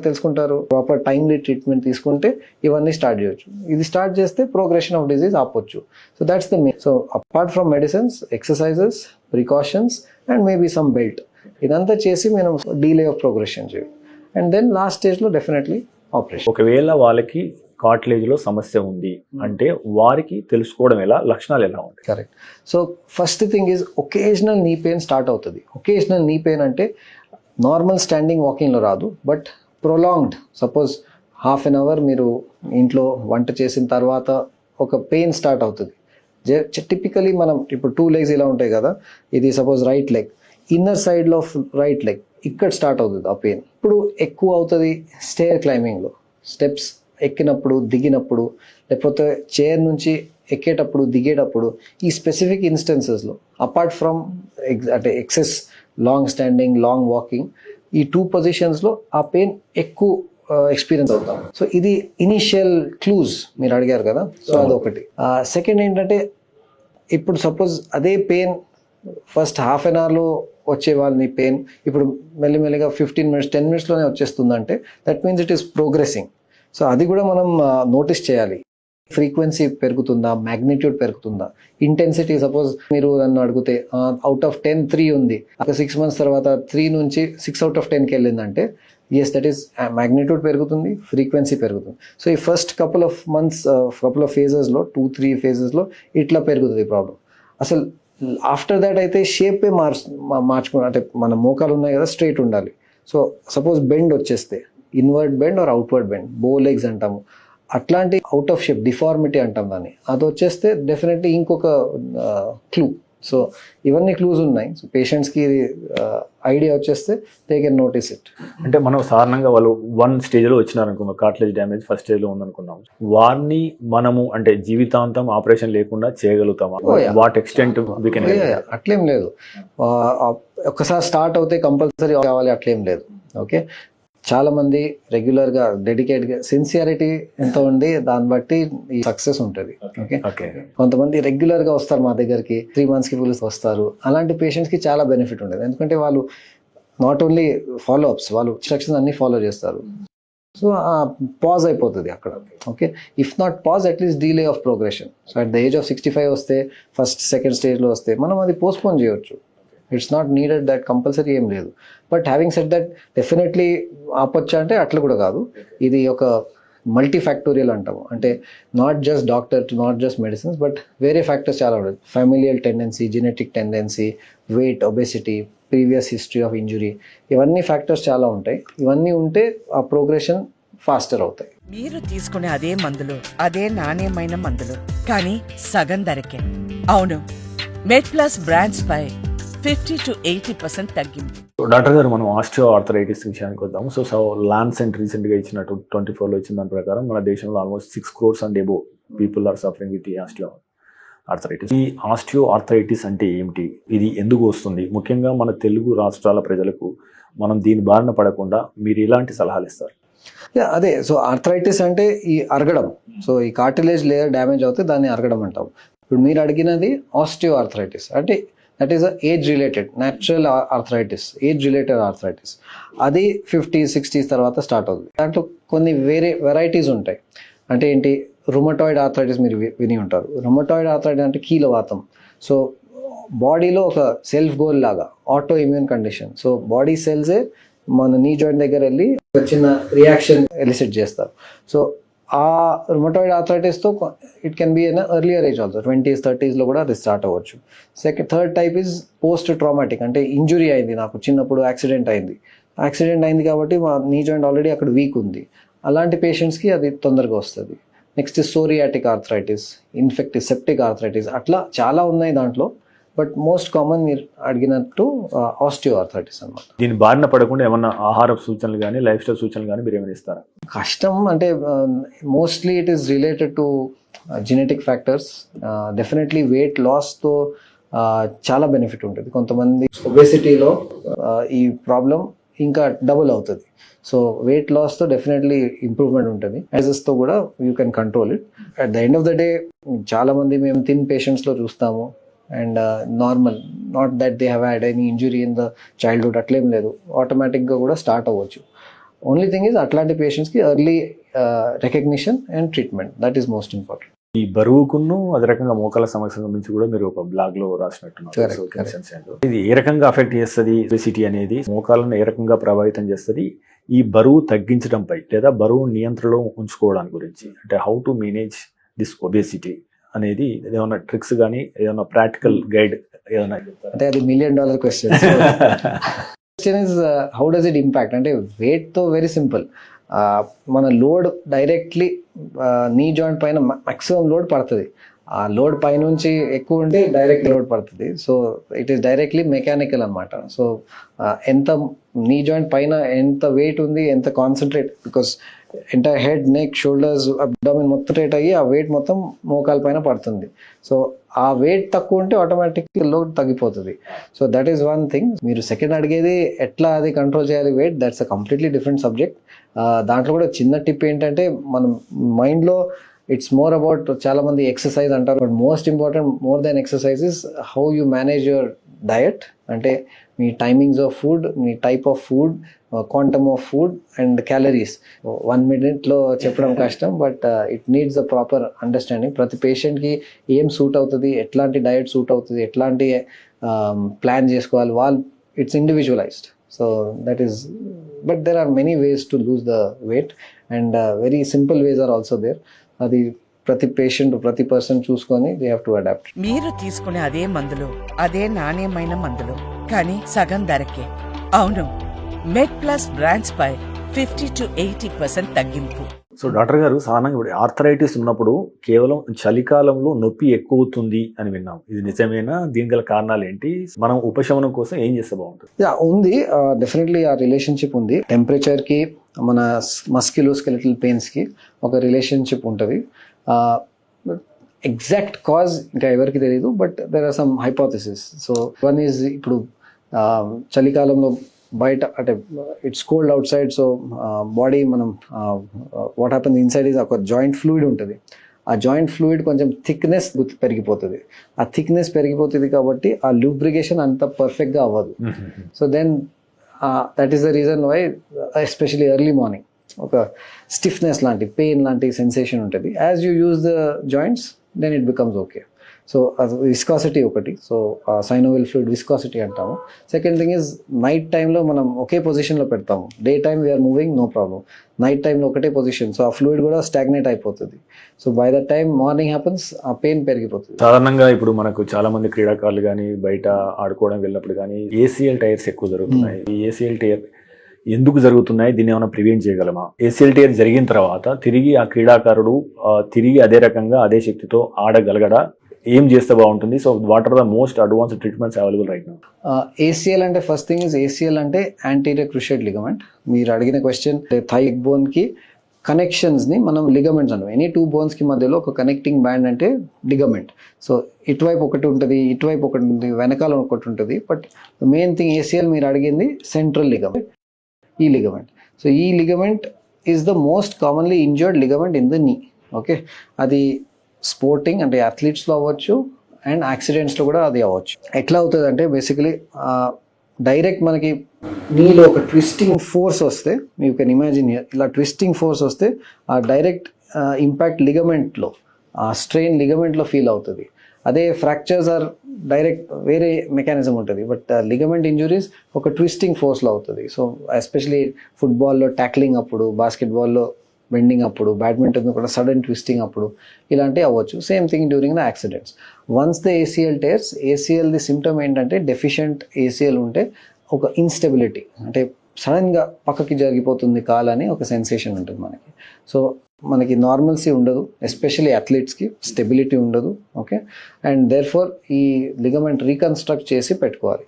తెలుసుకుంటారు? ప్రాపర్ టైమ్లీ ట్రీట్మెంట్ తీసుకుంటే ఇవన్నీ స్టార్ట్ చేయొచ్చు. ఇది స్టార్ట్ చేస్తే ప్రోగ్రెషన్ ఆఫ్ డిజీజ్ ఆపొచ్చు. So that's the main. So apart from medicines, exercises, precautions and maybe some belt, ఇదంతా చేసి మనం డీలే ఆఫ్ ప్రోగ్రెషన్ చేయాలి. అండ్ దెన్ లాస్ట్ స్టేజ్లో డెఫినెట్లీ ఆపరేషన్. ఒకవేళ వాళ్ళకి కార్ట్లేజ్లో సమస్య ఉంది అంటే వారికి తెలుసుకోవడం ఎలా, లక్షణాలు ఎలా ఉంటాయి? Correct. So first thing is occasional knee pain start అవుతుంది. ఒకేజనల్ నీ పెయిన్ అంటే నార్మల్ స్టాండింగ్ వాకింగ్లో రాదు, బట్ ప్రొలాంగ్డ్, సపోజ్ 1/2 hour మీరు ఇంట్లో వంట చేసిన తర్వాత ఒక పెయిన్ స్టార్ట్ అవుతుంది. టిపికలీ మనం ఇప్పుడు 2 legs ఇలా ఉంటాయి కదా, ఇది సపోజ్ రైట్ లెగ్, ఇన్నర్ సైడ్లో ఆఫ్ రైట్ లెగ్ ఇక్కడ స్టార్ట్ అవుతుంది ఆ పెయిన్. ఇప్పుడు ఎక్కువ అవుతుంది స్టేర్ క్లైంబింగ్లో, స్టెప్స్ ఎక్కినప్పుడు, దిగినప్పుడు, లేకపోతే చైర్ నుంచి ఎక్కేటప్పుడు, దిగేటప్పుడు, ఈ స్పెసిఫిక్ ఇన్స్టెన్సెస్లో అపార్ట్ ఫ్రమ్ అంటే excess long standing, long walking, ఈ 2 పొజిషన్స్లో ఆ పెయిన్ ఎక్కువ ఎక్స్పీరియన్స్ అవుతాం. సో ఇది ఇనిషియల్ క్లూజ్ మీరు అడిగారు కదా, సో అదొకటి. సెకండ్ ఏంటంటే ఇప్పుడు సపోజ్ అదే పెయిన్ ఫస్ట్ హాఫ్ అన్ అవర్లో వచ్చే వాళ్ళని పెయిన్ ఇప్పుడు మెల్లిమెల్లిగా 15 minutes 10 minutesలోనే వచ్చేస్తుందంటే that means it is progressing. So అది కూడా మనం నోటీస్ చేయాలి. ఫ్రీక్వెన్సీ పెరుగుతుందా, మ్యాగ్నిట్యూడ్ పెరుగుతుందా, ఇంటెన్సిటీ. సపోజ్ మీరు నన్ను అడిగితే అవుట్ ఆఫ్ 10 3 ఉంది, ఒక 6 months తర్వాత 3 నుంచి 6 out of 10కి వెళ్ళిందంటే ఎస్ దట్ ఈస్ మ్యాగ్నిట్యూడ్ పెరుగుతుంది, ఫ్రీక్వెన్సీ పెరుగుతుంది. సో ఈ first couple of months couple of ఫేజెస్లో 2-3 phases ఇట్లా పెరుగుతుంది ప్రాబ్లం. అసలు ఆఫ్టర్ దాట్ అయితే షేపే మార్చుకుని అంటే మన మోకాలు ఉన్నాయి కదా స్ట్రైట్ ఉండాలి. సో సపోజ్ బెండ్ వచ్చేస్తే inward bend or outward bend, bow legs అంటాము, అట్లాంటి అవుట్ ఆఫ్ షేప్ డిఫార్మిటీ అంటాం దాన్ని, అది వచ్చేస్తే డెఫినెట్లీ ఇంకొక క్లూ. సో ఇవన్నీ క్లూస్ ఉన్నాయి. సో పేషెంట్స్కి ఐడియా వచ్చేస్తే దే కెన్ నోటీస్ ఇట్. అంటే మనం సాధారణంగా వాళ్ళు 1 stage వచ్చినారు అనుకున్నాం, కార్టిలేజ్ డ్యామేజ్ ఫస్ట్ స్టేజ్లో ఉందనుకున్నాం, వారిని మనము అంటే జీవితాంతం ఆపరేషన్ లేకుండా చేయగలుగుతామా? What extent we can? అట్లేం లేదు, ఒకసారి స్టార్ట్ అవుతే కంపల్సరీ కావాలి అట్లేం లేదు. ఓకే, చాలా మంది రెగ్యులర్గా డెడికేట్గా సిన్సియారిటీ ఎంత ఉంది దాన్ని బట్టి ఈ సక్సెస్ ఉంటుంది. ఓకే, కొంతమంది రెగ్యులర్గా వస్తారు మా దగ్గరికి, 3 monthsకి పిలిచి వస్తారు. అలాంటి పేషెంట్స్కి చాలా బెనిఫిట్ ఉండేది, ఎందుకంటే వాళ్ళు నాట్ ఓన్లీ ఫాలో అప్స్, వాళ్ళు ఇన్స్ట్రక్షన్స్ అన్ని ఫాలో చేస్తారు. సో పాజ్ అయిపోతుంది అక్కడ. Okay, if not pause at least delay of progression. So at the age of 65 వస్తే, ఫస్ట్ సెకండ్ స్టేజ్లో వస్తే మనం అది పోస్ట్పోన్ చేయొచ్చు. It's not needed that compulsory ఏం లేదు. But having said that definitely ఆపొచ్చా అంటే అట్లా కూడా కాదు. ఇది ఒక మల్టీ ఫ్యాక్టోరియల్ అంటాము, అంటే not just doctor, not just medicines, but వేరే ఫ్యాక్టర్స్ చాలా ఉంటాయి. Familial tendency, genetic tendency, weight, obesity, previous history of injury, ఇవన్నీ ఫ్యాక్టర్స్ చాలా ఉంటాయి. ఇవన్నీ ఉంటే ఆ ప్రోగ్రెషన్ ఫాస్టర్ అవుతాయి. మీరు తీసుకునే అదే మందులు, అదే నాణ్యమైన మందులు, కానీ సగం ధరకే. అవును, మెడ్ప్లస్ బ్రాండ్స్ పై 50 to 80% తగ్గింది. డాక్టర్ గారు, మనం ఆస్టియో ఆర్థరైటిస్ విషయానికి వద్దాము. సో లాన్సెంట్ రీసెంట్గా ఇచ్చినట్టు 24లో ఇచ్చిన దాని ప్రకారం మన దేశంలో almost 6 crores and above people are suffering with osteoarthritis. ఈ ఆస్టియో ఆర్థరైటిస్ అంటే ఏమిటి, ఇది ఎందుకు వస్తుంది? ముఖ్యంగా మన తెలుగు రాష్ట్రాల ప్రజలకు మనం దీని బారిన పడకుండా మీరు ఎలాంటి సలహాలు ఇస్తారు? అదే, సో ఆర్థరైటిస్ అంటే ఈ అరగడం. సో ఈ కార్టిలేజ్ లేయర్ డ్యామేజ్ అవుతే దాన్ని అరగడం అంటాం. ఇప్పుడు మీరు అడిగినది ఆస్టియో ఆర్థరైటిస్ అంటే that is age related natural arthritis, age related arthritis. అది 50s 60s తర్వాత స్టార్ట్ అవుతుంది. దాంట్లో కొన్ని వేరే వెరైటీస్ ఉంటాయి. అంటే ఏంటి, రుమటాయిడ్ ఆర్థరైటిస్ మీరు విని ఉంటారు. రుమటాయిడ్ ఆర్థరైటిస్ అంటే కీలవాతం. సో బాడీలో ఒక సెల్ఫ్ గోల్ లాగా auto immune condition. So body సెల్సే మన నీ జాయింట్ దగ్గర వెళ్ళి ఒక చిన్న రియాక్షన్ ఎలిసిట్ చేస్తారు. సో ఆ రుమటాయిడ్ ఆర్థరైటిస్తో it can be in earlier age also, 20s 30s కూడా అది స్టార్ట్ అవ్వచ్చు. Third type is post traumatic, అంటే ఇంజురీ అయింది, నాకు చిన్నప్పుడు యాక్సిడెంట్ అయింది కాబట్టి మా నీ జాయింట్ ఆల్రెడీ అక్కడ వీక్ ఉంది, అలాంటి పేషెంట్స్కి అది తొందరగా వస్తుంది. Next psoriatic arthritis, infective septic arthritis, అట్లా చాలా ఉన్నాయి దాంట్లో. బట్ మోస్ట్ కామన్ మీరు అడిగినట్టు ఆస్టియో ఆర్థరైటిస్ అన్నమాట. దీని బారిన పడకుండా ఏమన్నా ఆహార సూచనలు కానీ లైఫ్ స్టైల్ సూచనలు కానీ మీరు ఏమైనా ఇస్తారా? కష్టం, అంటే mostly it is related to genetic factors. Definitely weight లాస్తో చాలా బెనిఫిట్ ఉంటుంది. కొంతమంది ఒబెసిటీలో ఈ ప్రాబ్లం ఇంకా డబుల్ అవుతుంది. సో వెయిట్ లాస్తో డెఫినెట్లీ ఇంప్రూవ్మెంట్ ఉంటుంది. యాజెస్తో కూడా you can control it. At the end of the day చాలామంది మేము థిన్ పేషెంట్స్లో చూస్తాము, and normal, not that they have had any injury in the childhood, అట్లేం లేదు, ఆటోమేటిక్గా కూడా స్టార్ట్ అవ్వచ్చు. ఓన్లీ థింగ్ ఈజ్ అట్లాంటి పేషెంట్స్కి early recognition and treatment, that is most important. ఈ బరువుకును అదే రకంగా మోకాల సమస్య గురించి కూడా మీరు ఒక బ్లాగ్ లో రాసినట్టున్నారు. ఇది ఏ రకంగా అఫెక్ట్ చేస్తుంది, ఒబెసిటీ అనేది మోకాలను ఏ రకంగా ప్రభావితం చేస్తుంది, ఈ బరువు తగ్గించడంపై లేదా బరువు నియంత్రణలో ఉంచుకోవడానికి గురించి, అంటే how to manage this obesity అనేది ఏదైనా ట్రిక్స్ కానీ ఏదైనా ప్రాక్టికల్ గైడ్ ఏదైనా? అంటే అది $1 million question. Question is how does it impact అంటే వెయిట్తో వెరీ సింపుల్. మన లోడ్ డైరెక్ట్లీ నీ జాయింట్ పైన మ్యాక్సిమం లోడ్ పడుతుంది. ఆ లోడ్ పైనుంచి ఎక్కువ ఉంటే డైరెక్ట్ లోడ్ పడుతుంది. So it is directly mechanical అనమాట. సో ఎంత నీ జాయింట్ పైన ఎంత వెయిట్ ఉంది, ఎంత concentrate, because entire head, neck, shoulders, abdomen మొత్తం రేట్ అయ్యి ఆ వెయిట్ మొత్తం మోకాల పైన పడుతుంది. సో ఆ వెయిట్ తక్కువ ఉంటే ఆటోమేటిక్లీ లోడ్ తగ్గిపోతుంది. So that is one thing. మీరు సెకండ్ అడిగేది ఎట్లా అది కంట్రోల్ చేయాలి weight, that's a completely different subject. దాంట్లో కూడా చిన్న టిప్ ఏంటంటే మనం మైండ్లో ఇట్స్ మోర్ అబౌట్, చాలా మంది ఎక్సర్సైజ్ అంటారు, but most important more than exercise is how you manage your diet. అంటే మీ టైమింగ్స్ ఆఫ్ ఫుడ్, మీ type of food, quantum of food and calories. 1 minute చెప్పడం కష్టం, but it needs a proper understanding. ప్రతి పేషెంట్కి ఏం suit అవుతుంది, ఎట్లాంటి డయట్ సూట్ అవుతుంది, ఎట్లాంటి ప్లాన్ చేసుకోవాలి, it's individualised. So that is, but there are many ways to lose the weight and very simple ways are also there. అది ప్రతి పేషెంట్, ప్రతి పర్సన్ చూసుకొని దే హ్యావ్ టు అడాప్ట్. మీరు తీసుకునే అదే మందులు, అదే నాణ్యమైన మందులు, కానీ సగం ధరకే. అవును, మెడ్ ప్లస్ బ్రాండ్స్ పై 50 to 80% తగ్గింపు. సో డాక్టర్ గారు, సాధారణంగా ఇప్పుడు ఆర్థరైటిస్ ఉన్నప్పుడు కేవలం చలికాలంలో నొప్పి ఎక్కువ అవుతుంది అని విన్నాం. ఇది నిజమేనా? దీని గల కారణాలు ఏంటి? మనం ఉపశమనం కోసం ఏం చేస్తే బాగుంటుంది? యా, ఉంది, డెఫినెట్లీ ఆ రిలేషన్షిప్ ఉంది. టెంపరేచర్కి మన మస్క్యులోస్కెలిటల్ పెయిన్స్కి ఒక రిలేషన్షిప్ ఉంటుంది. ఎగ్జాక్ట్ కాజ్ ఇంకా ఎవరికి తెలియదు, but there are some hypothesis. So one is, ఇప్పుడు చలికాలంలో బయట అంటే it's cold outside, so body మనం వాట్ హ్యాపన్స్ ఇన్సైడ్ ఈజ్ ఒక జాయింట్ ఫ్లూయిడ్ ఉంటుంది. ఆ జాయింట్ ఫ్లూయిడ్ కొంచెం థిక్నెస్ పెరిగిపోతుంది. ఆ థిక్నెస్ పెరిగిపోతుంది కాబట్టి ఆ లూబ్రికేషన్ అంత పర్ఫెక్ట్గా అవ్వదు. So then that is the reason why especially early morning ఒక స్టిఫ్నెస్ లాంటి, పెయిన్ లాంటి సెన్సేషన్ ఉంటుంది. As you use the joints then it becomes okay. So viscosity ఒకటి, సో సైనోవిల్ ఫ్లూయిడ్ విస్కాసిటీ అంటాము. సెకండ్ థింగ్ ఇస్, నైట్ టైంలో మనం ఒకే పొజిషన్లో పెడతాము. Day time we're moving, no problem. Night టైంలో ఒకటే పొజిషన్, సో ఆ ఫ్లూయిడ్ కూడా స్టాగ్నేట్ అయిపోతుంది. So by the time morning happens, ఆ పెయిన్ పెరిగిపోతుంది. సాధారణంగా ఇప్పుడు మనకు చాలా మంది క్రీడాకారులు కానీ బయట ఆడుకోవడం వెళ్ళినప్పుడు కానీ ఏసీఎల్ టైర్స్ ఎక్కువ జరుగుతున్నాయి. ఈ ఏసీఎల్ టైర్ ఎందుకు జరుగుతున్నాయి? దీన్ని ఏమైనా ప్రివెంట్ చేయగలమా? ఏసీఎల్ టైర్ జరిగిన తర్వాత తిరిగి ఆ క్రీడాకారుడు తిరిగి అదే రకంగా అదే శక్తితో ఆడగలగడా? ఏం చేస్తే బాగుంటుంది? So what are the most advanced treatments available right now? ACL అంటే ఫస్ట్ థింగ్ ఇస్, ఏసీఎల్ అంటే యాంటీరియర్ క్రూషియేట్ లిగమెంట్. మీరు అడిగిన క్వశ్చన్, థై బోన్కి కనెక్షన్స్ని మనం లిగమెంట్స్ అంటాం. ఎనీ 2 బోన్స్కి మధ్యలో ఒక కనెక్టింగ్ బ్యాండ్ అంటే లిగమెంట్. సో ఇటువైపు ఒకటి ఉంటుంది, ఇటువైపు ఒకటి ఉంటుంది, వెనకాల ఒకటి ఉంటుంది. బట్ మెయిన్ థింగ్ ఏసీఎల్ మీరు అడిగింది సెంట్రల్ లిగమెంట్, ఈ లిగమెంట్. సో ఈ ligament is the most commonly injured ligament in the నీ. ఓకే, అది స్పోర్టింగ్ అంటే అథ్లీట్స్లో అవ్వచ్చు అండ్ యాక్సిడెంట్స్లో కూడా అది అవ్వచ్చు. ఎట్లా అవుతుంది అంటే బేసికలీ డైరెక్ట్ మనకి నీలో ఒక ట్విస్టింగ్ ఫోర్స్ వస్తే, యూ కెన్ ఇమాజిన్ ఇలా ట్విస్టింగ్ ఫోర్స్ వస్తే ఆ డైరెక్ట్ ఇంపాక్ట్ లిగమెంట్లో, ఆ స్ట్రెయిన్ లిగమెంట్లో ఫీల్ అవుతుంది. అదే ఫ్రాక్చర్స్ ఆర్ డైరెక్ట్ వేరే మెకానిజం ఉంటుంది, బట్ లిగమెంట్ ఇంజురీస్ ఒక ట్విస్టింగ్ ఫోర్స్లో అవుతుంది. సో ఎస్పెషలీ ఫుట్బాల్లో ట్యాక్లింగ్ అప్పుడు, బాస్కెట్బాల్లో బెండింగ్ అప్పుడు, బ్యాడ్మింటన్ కూడా సడన్ ట్విస్టింగ్ అప్పుడు ఇలాంటివి అవ్వచ్చు. Same thing during the accidents. Once the ACL tears, ఏసీఎల్ది సిమ్టమ్ ఏంటంటే డెఫిషియెంట్ ఏసీఎల్ ఉంటే ఒక ఇన్స్టెబిలిటీ, అంటే సడన్గా పక్కకి జరిగిపోతుంది కాలని ఒక సెన్సేషన్ ఉంటుంది మనకి. సో మనకి నార్మల్సీ ఉండదు, ఎస్పెషలీ అథ్లీట్స్కి స్టెబిలిటీ ఉండదు. ఓకే, అండ్ దేర్ ఫోర్ ఈ లిగమెంట్ రీకన్స్ట్రక్ట్ చేసి పెట్టుకోవాలి.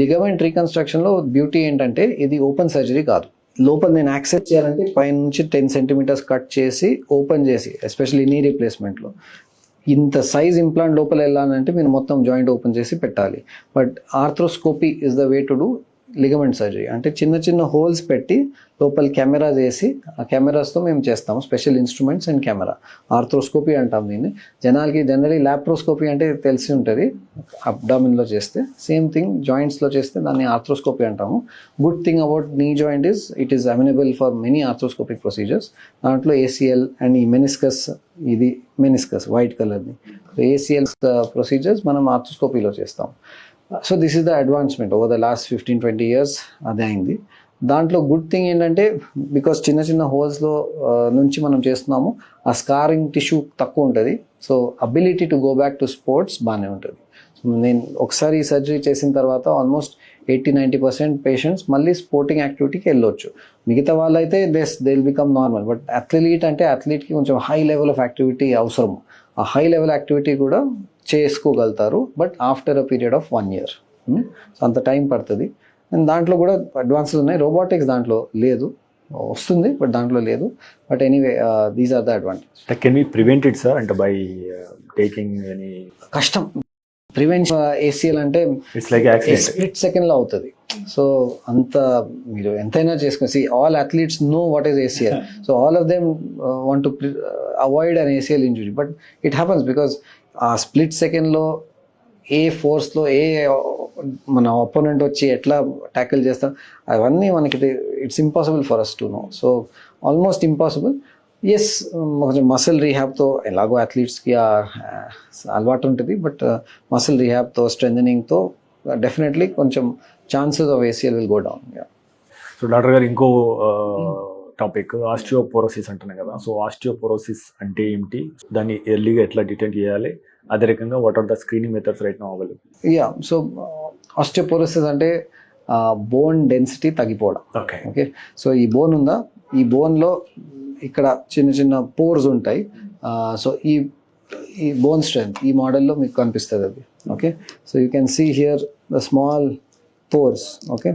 లిగమెంట్ రీకన్స్ట్రక్షన్లో బ్యూటీ ఏంటంటే ఇది ఓపెన్ సర్జరీ కాదు. లోపల నేను యాక్సెస్ చేయాలంటే పైన నుంచి 10 centimeters కట్ చేసి ఓపెన్ చేసి, ఎస్పెషల్లీ నీ రీప్లేస్మెంట్లో ఇంత సైజ్ ఇంప్లాంట్ లోపల వెళ్ళాలంటే మీరు మొత్తం జాయింట్ ఓపెన్ చేసి పెట్టాలి. But arthroscopy is the way to do ligament surgery. అంటే చిన్న చిన్న హోల్స్ పెట్టి లోపల కెమెరాస్ వేసి, ఆ కెమెరాస్తో మేము చేస్తాము, special instruments and camera. Arthroscopy అంటాం దీన్ని. జనాలకి జనరలీ ల్యాప్రోస్కోపీ అంటే తెలిసి ఉంటుంది, అబ్డామిన్లో చేస్తే. సేమ్ థింగ్ జాయింట్స్లో చేస్తే దాన్ని ఆర్థ్రోస్కోపీ అంటాము. Good thing about knee joint is it is అమెనబుల్ for many arthroscopic procedures. దాంట్లో ఏసీఎల్ అండ్ ఈ మెనిస్కస్, ఇది మెనిస్కస్ వైట్ కలర్ది, ఏసీఎల్ ప్రొసీజర్స్ మనం ఆర్థ్రోస్కోపీలో చేస్తాం. So this is the advancement over the last 15-20 years అదే అయింది. దాంట్లో గుడ్ థింగ్ ఏంటంటే బికాస్ చిన్న చిన్న హోల్స్లో నుంచి మనం చేస్తున్నాము, ఆ స్కారింగ్ టిష్యూ తక్కువ ఉంటుంది. So ability to go back to sports బాగానే ఉంటుంది. నేను ఒకసారి ఈ సర్జరీ చేసిన తర్వాత ఆల్మోస్ట్ 80-90% పేషెంట్స్ మళ్ళీ స్పోర్టింగ్ యాక్టివిటీకి వెళ్ళొచ్చు. మిగతా వాళ్ళైతే they will become normal. But athlete అంటే అథ్లీట్కి కొంచెం హై లెవెల్ ఆఫ్ యాక్టివిటీ అవసరం. ఆ హై లెవెల్ యాక్టివిటీ కూడా చేసుకోగలుగుతారు, but after a period of 1 year. So అంత టైం పడుతుంది. అండ్ దాంట్లో కూడా అడ్వాన్సెస్ ఉన్నాయి. రోబోటిక్స్ దాంట్లో లేదు, వస్తుంది బట్ దాంట్లో లేదు. But anyway these are the advantage. Can we prevent it sir, అంటే బై టేకింగ్ ఎనీ? కష్టం, ప్రివెన్షన్ ఏసీఎల్ అంటే ఇట్స్ లైక్ యాక్సిడెంట్. స్ప్లిట్ సెకండ్లో అవుతుంది. సో అంత మీరు ఎంతైనా చేసుకుని all athletes know what is ACL. So all of them want to avoid an ACL injury, but it happens because ఆ స్ప్లిట్ సెకండ్లో ఏ ఫోర్స్లో మన ఒపోనెంట్ వచ్చి ఎట్లా ట్యాకిల్ చేస్తాం అవన్నీ మనకి it's impossible for us to know. So almost impossible. Yes, కొంచెం మసిల్ రీహాబ్తో ఎలాగో అథ్లీట్స్కి అలవాటు ఉంటుంది, బట్ మసిల్ రీహాబ్తో స్ట్రెంథనింగ్తో డెఫినెట్లీ కొంచెం chances of ACL will go down. So doctor గారు ఇంకో టాపిక్ ఆస్టియోపోరోసిస్ అంటున్నాయి కదా. సో ఆస్టియోపోరోసిస్ అంటే ఏమిటి, దాన్ని ఎర్లీగా ఎట్లా డిటెక్ట్ చేయాలి, అదే రకంగా what are the screening methods right now available? Yeah, so osteoporosis అంటే బోన్ డెన్సిటీ తగ్గిపోవడం. ఓకే. ఓకే, సో ఈ బోన్ ఉందా, ఈ బోన్లో ఇక్కడ చిన్న చిన్న పోర్స్ ఉంటాయి. సో ఈ బోన్ స్ట్రెంత్ ఈ మోడల్లో మీకు కనిపిస్తుంది అది. Okay, so you can see here the small pores. Okay,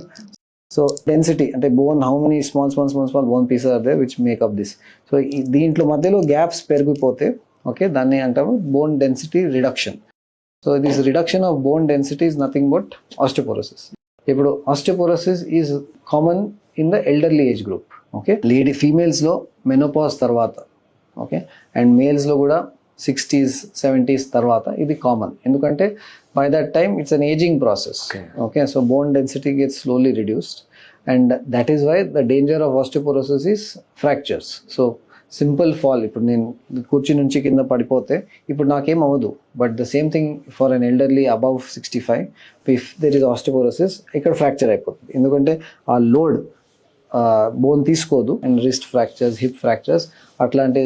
so density అంటే bone how many small bone pieces are there which make up this. So దీంట్లో మధ్యలో గ్యాప్స్ పెరిగిపోతే ఓకే దాన్ని అంటాము bone density reduction. So this reduction of bone density is nothing but osteoporosis. ఇప్పుడు osteoporosis is common in the elderly age group. Okay, ఫీమేల్స్లో menopause తర్వాత, okay, and మేల్స్లో కూడా 60s 70s తర్వాత ఇది కామన్. ఎందుకంటే by that time it's an ageing process. Okay, so bone density gets slowly reduced and that is why the danger of osteoporosis is fractures. So simple fall, ఇప్పుడు నేను కుర్చీ నుంచి కింద పడిపోతే ఇప్పుడు నాకేం అవ్వదు, but the same thing for an elderly above 65 if there is osteoporosis ఇక్కడ ఫ్రాక్చర్ అయిపోతుంది. ఎందుకంటే ఆ లోడ్ బోన్ తీసుకోదు and wrist fractures, hip fractures అట్లాంటి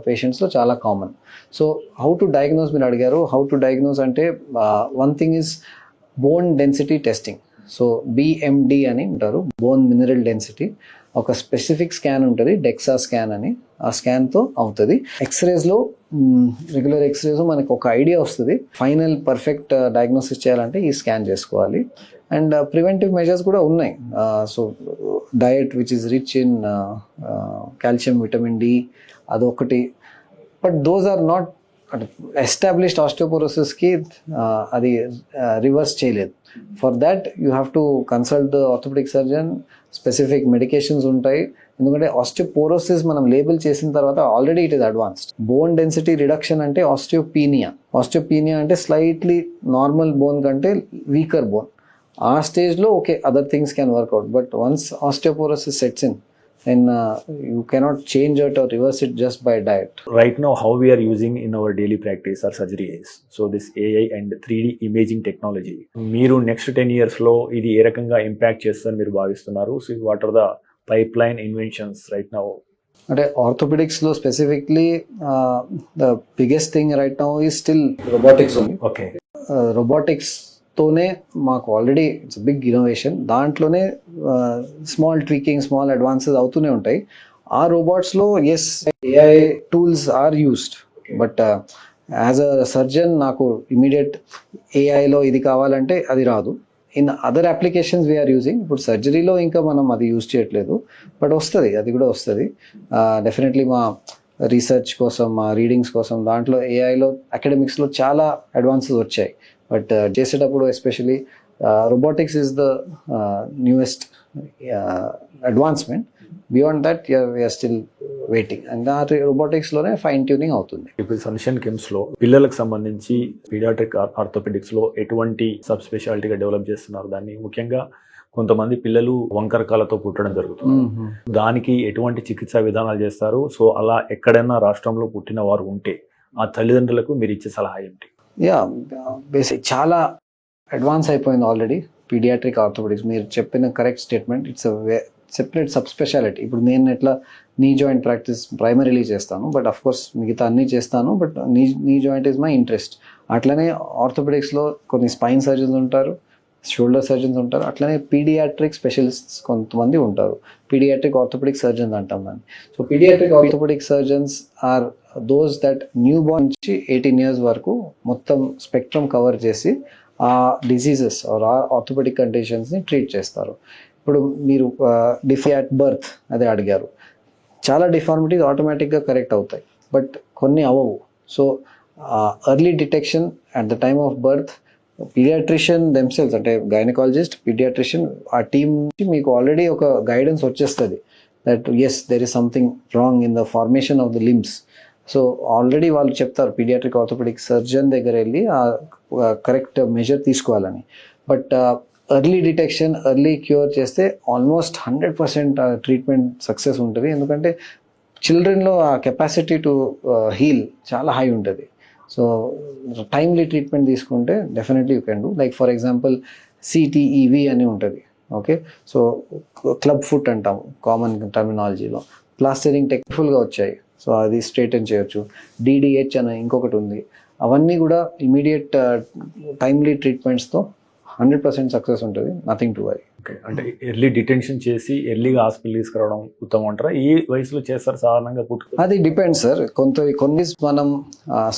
పేషెంట్స్లో చాలా common. So how to diagnose మీరు అడిగారు. హౌ టు డయాగ్నోస్ అంటే one thing is bone density testing. So BMD అని ఉంటారు, బోన్ మినరల్ డెన్సిటీ. ఒక స్పెసిఫిక్ స్కాన్ ఉంటుంది, డెక్సా స్కాన్ అని, ఆ స్కాన్తో అవుతుంది. ఎక్స్రేస్లో రెగ్యులర్ ఎక్స్రేస్ మనకు ఒక ఐడియా వస్తుంది. ఫైనల్ పర్ఫెక్ట్ డయాగ్నోసిస్ చేయాలంటే ఈ స్కాన్ చేసుకోవాలి. అండ్ ప్రివెంటివ్ మెజర్స్ కూడా ఉన్నాయి. So diet which is rich in calcium, vitamin D అదొకటి. But those are not established. ఆస్టియోపోరోసిస్కి అది రివర్స్ చేయలేదు. For that you have to consult the orthopaedic surgeon. Specific medications ఉంటాయి. ఎందుకంటే ఆస్టియోపోరోసిస్ మనం లేబుల్ చేసిన తర్వాత already it is advanced. Bone density reduction అంటే ఆస్టియోపీనియా. ఆస్టియోపీనియా అంటే స్లైట్లీ నార్మల్ బోన్ కంటే వీకర్ బోన్. ఆ స్టేజ్లో okay other things can work out, but once osteoporosis sets in and you cannot change it or reverse it just by diet. Right now, how we are using in our daily practice or surgery is, so this AI and 3D imaging technology. మీరు next 10 yearsలో ఇది ఏ రకంగా impact చేస్తుందని మీరు భావిస్తున్నారు? So what are the pipeline inventions right now? అంటే ఆర్థోపెడిక్స్లో specifically the biggest thing right now is still robotics. Okay, రోబోటిక్స్తోనే మాకు ఆల్రెడీ ఇట్స్ బిగ్ ఇన్నోవేషన్. దాంట్లోనే స్మాల్ ట్వీకింగ్, స్మాల్ అడ్వాన్సెస్ అవుతూనే ఉంటాయి. ఆ రోబోట్స్లో yes AI tools are used, but as a surgeon నాకు ఇమీడియట్ ఏఐలో ఇది కావాలంటే అది రాదు. In other applications we are using. ఇప్పుడు సర్జరీలో ఇంకా మనం అది యూజ్ చేయట్లేదు, బట్ వస్తుంది, అది కూడా వస్తుంది డెఫినెట్లీ. మా రీసెర్చ్ కోసం, మా రీడింగ్స్ కోసం దాంట్లో ఏఐలో అకాడమిక్స్లో చాలా అడ్వాన్సెస్ వచ్చాయి. బట్ చేసేటప్పుడు especially robotics is the newest advancement. Beyond that we are still waiting, and that robotics లోనే ఫైన్ ట్యూనింగ్ అవుతుంది. ఇప్పుడు సన్షన్ కిమ్స్ లో పిల్లలకు సంబంధించి పీడియాట్రిక్ ఆర్థోపెడిక్స్ లో ఎటువంటి సబ్ స్పెషాలిటీగా డెవలప్ చేస్తున్నారు దాన్ని? ముఖ్యంగా కొంతమంది పిల్లలు వంకరకాలతో పుట్టడం జరుగుతుంది, దానికి ఎటువంటి చికిత్సా విధానాలు చేస్తారు? సో అలా ఎక్కడైనా రాష్ట్రంలో పుట్టిన వారు ఉంటే ఆ తల్లిదండ్రులకు మీరు ఇచ్చే సలహా ఏమిటి? బేసిక్ చాలా అడ్వాన్స్ అయిపోయింది ఆల్రెడీ పీడియాట్రిక్ ఆర్థోపెడిక్స్. మీరు చెప్పిన correct statement. It's separate sub speciality. ఇప్పుడు నేను ఎట్లా నీ జాయింట్ ప్రాక్టీస్ ప్రైమరీలీ చేస్తాను, బట్ అఫ్ కోర్స్ మిగతా అన్నీ చేస్తాను, but knee joint is my interest. అట్లనే ఆర్థోపెడిక్స్లో కొన్ని స్పైన్ సర్జన్స్ ఉంటారు, షోల్డర్ సర్జన్స్ ఉంటారు, అట్లనే పీడియాట్రిక్ స్పెషలిస్ట్స్ కొంతమంది ఉంటారు. పీడియాట్రిక్ ఆర్థోపెడిక్ సర్జన్స్ అంటాం దాన్ని. So paediatric orthopaedic surgeons are those that new born నుంచి 18 years వరకు మొత్తం స్పెక్ట్రమ్ కవర్ చేసి ఆ డిసీజెస్ ఆర్ ఆర్థోపెడిక్ కండిషన్స్ని ట్రీట్ చేస్తారు. ఇప్పుడు మీరు డిఫాట్ బర్త్ అదే అడిగారు. చాలా డిఫార్మిటీస్ ఆటోమేటిక్గా కరెక్ట్ అవుతాయి, బట్ కొన్ని అవ్వవు. So early detection at the time of birth paediatrician themselves అంటే గైనకాలజిస్ట్, పీడియాట్రిషియన్ ఆ టీమ్ నుంచి మీకు ఆల్రెడీ ఒక గైడెన్స్ వచ్చేస్తుంది that yes there is something wrong in the formation of the limbs. So already వాళ్ళు చెప్తారు పీడియాట్రిక్ ఆర్థోపెడిక్ సర్జన్ దగ్గర వెళ్ళి ఆ కరెక్ట్ మెజర్ తీసుకోవాలని. But early detection, early cure చేస్తే ఆల్మోస్ట్ 100% ట్రీట్మెంట్ సక్సెస్ ఉంటుంది. ఎందుకంటే చిల్డ్రన్లో ఆ కెపాసిటీ టు హీల్ చాలా హై ఉంటుంది. సో టైమ్లీ ట్రీట్మెంట్ తీసుకుంటే definitely you can do. Like for example CTEV అని ఉంటుంది. ఓకే, సో క్లబ్ ఫుట్ అంటాము కామన్ టర్మినాలజీలో. ప్లాస్టరింగ్ టెక్నిఫుల్గా వచ్చాయి, సో అది స్ట్రైటన్ చేయొచ్చు. డిడిహెచ్ అని ఇంకొకటి ఉంది. అవన్నీ కూడా ఇమీడియట్ టైమ్లీ ట్రీట్మెంట్స్తో 100% సక్సెస్ ఉంటుంది. Nothing to worry. ఓకే, అంటే ఎర్లీ డిటెన్షన్ చేసి ఎర్లీగా హాస్పిటల్ తీసుకురావడం ఉత్తమం అంటారా? ఏ వయసులో చేస్తారు సాధారణంగా పుట్టుక? అది డిపెండ్స్ సార్. కొన్ని మనం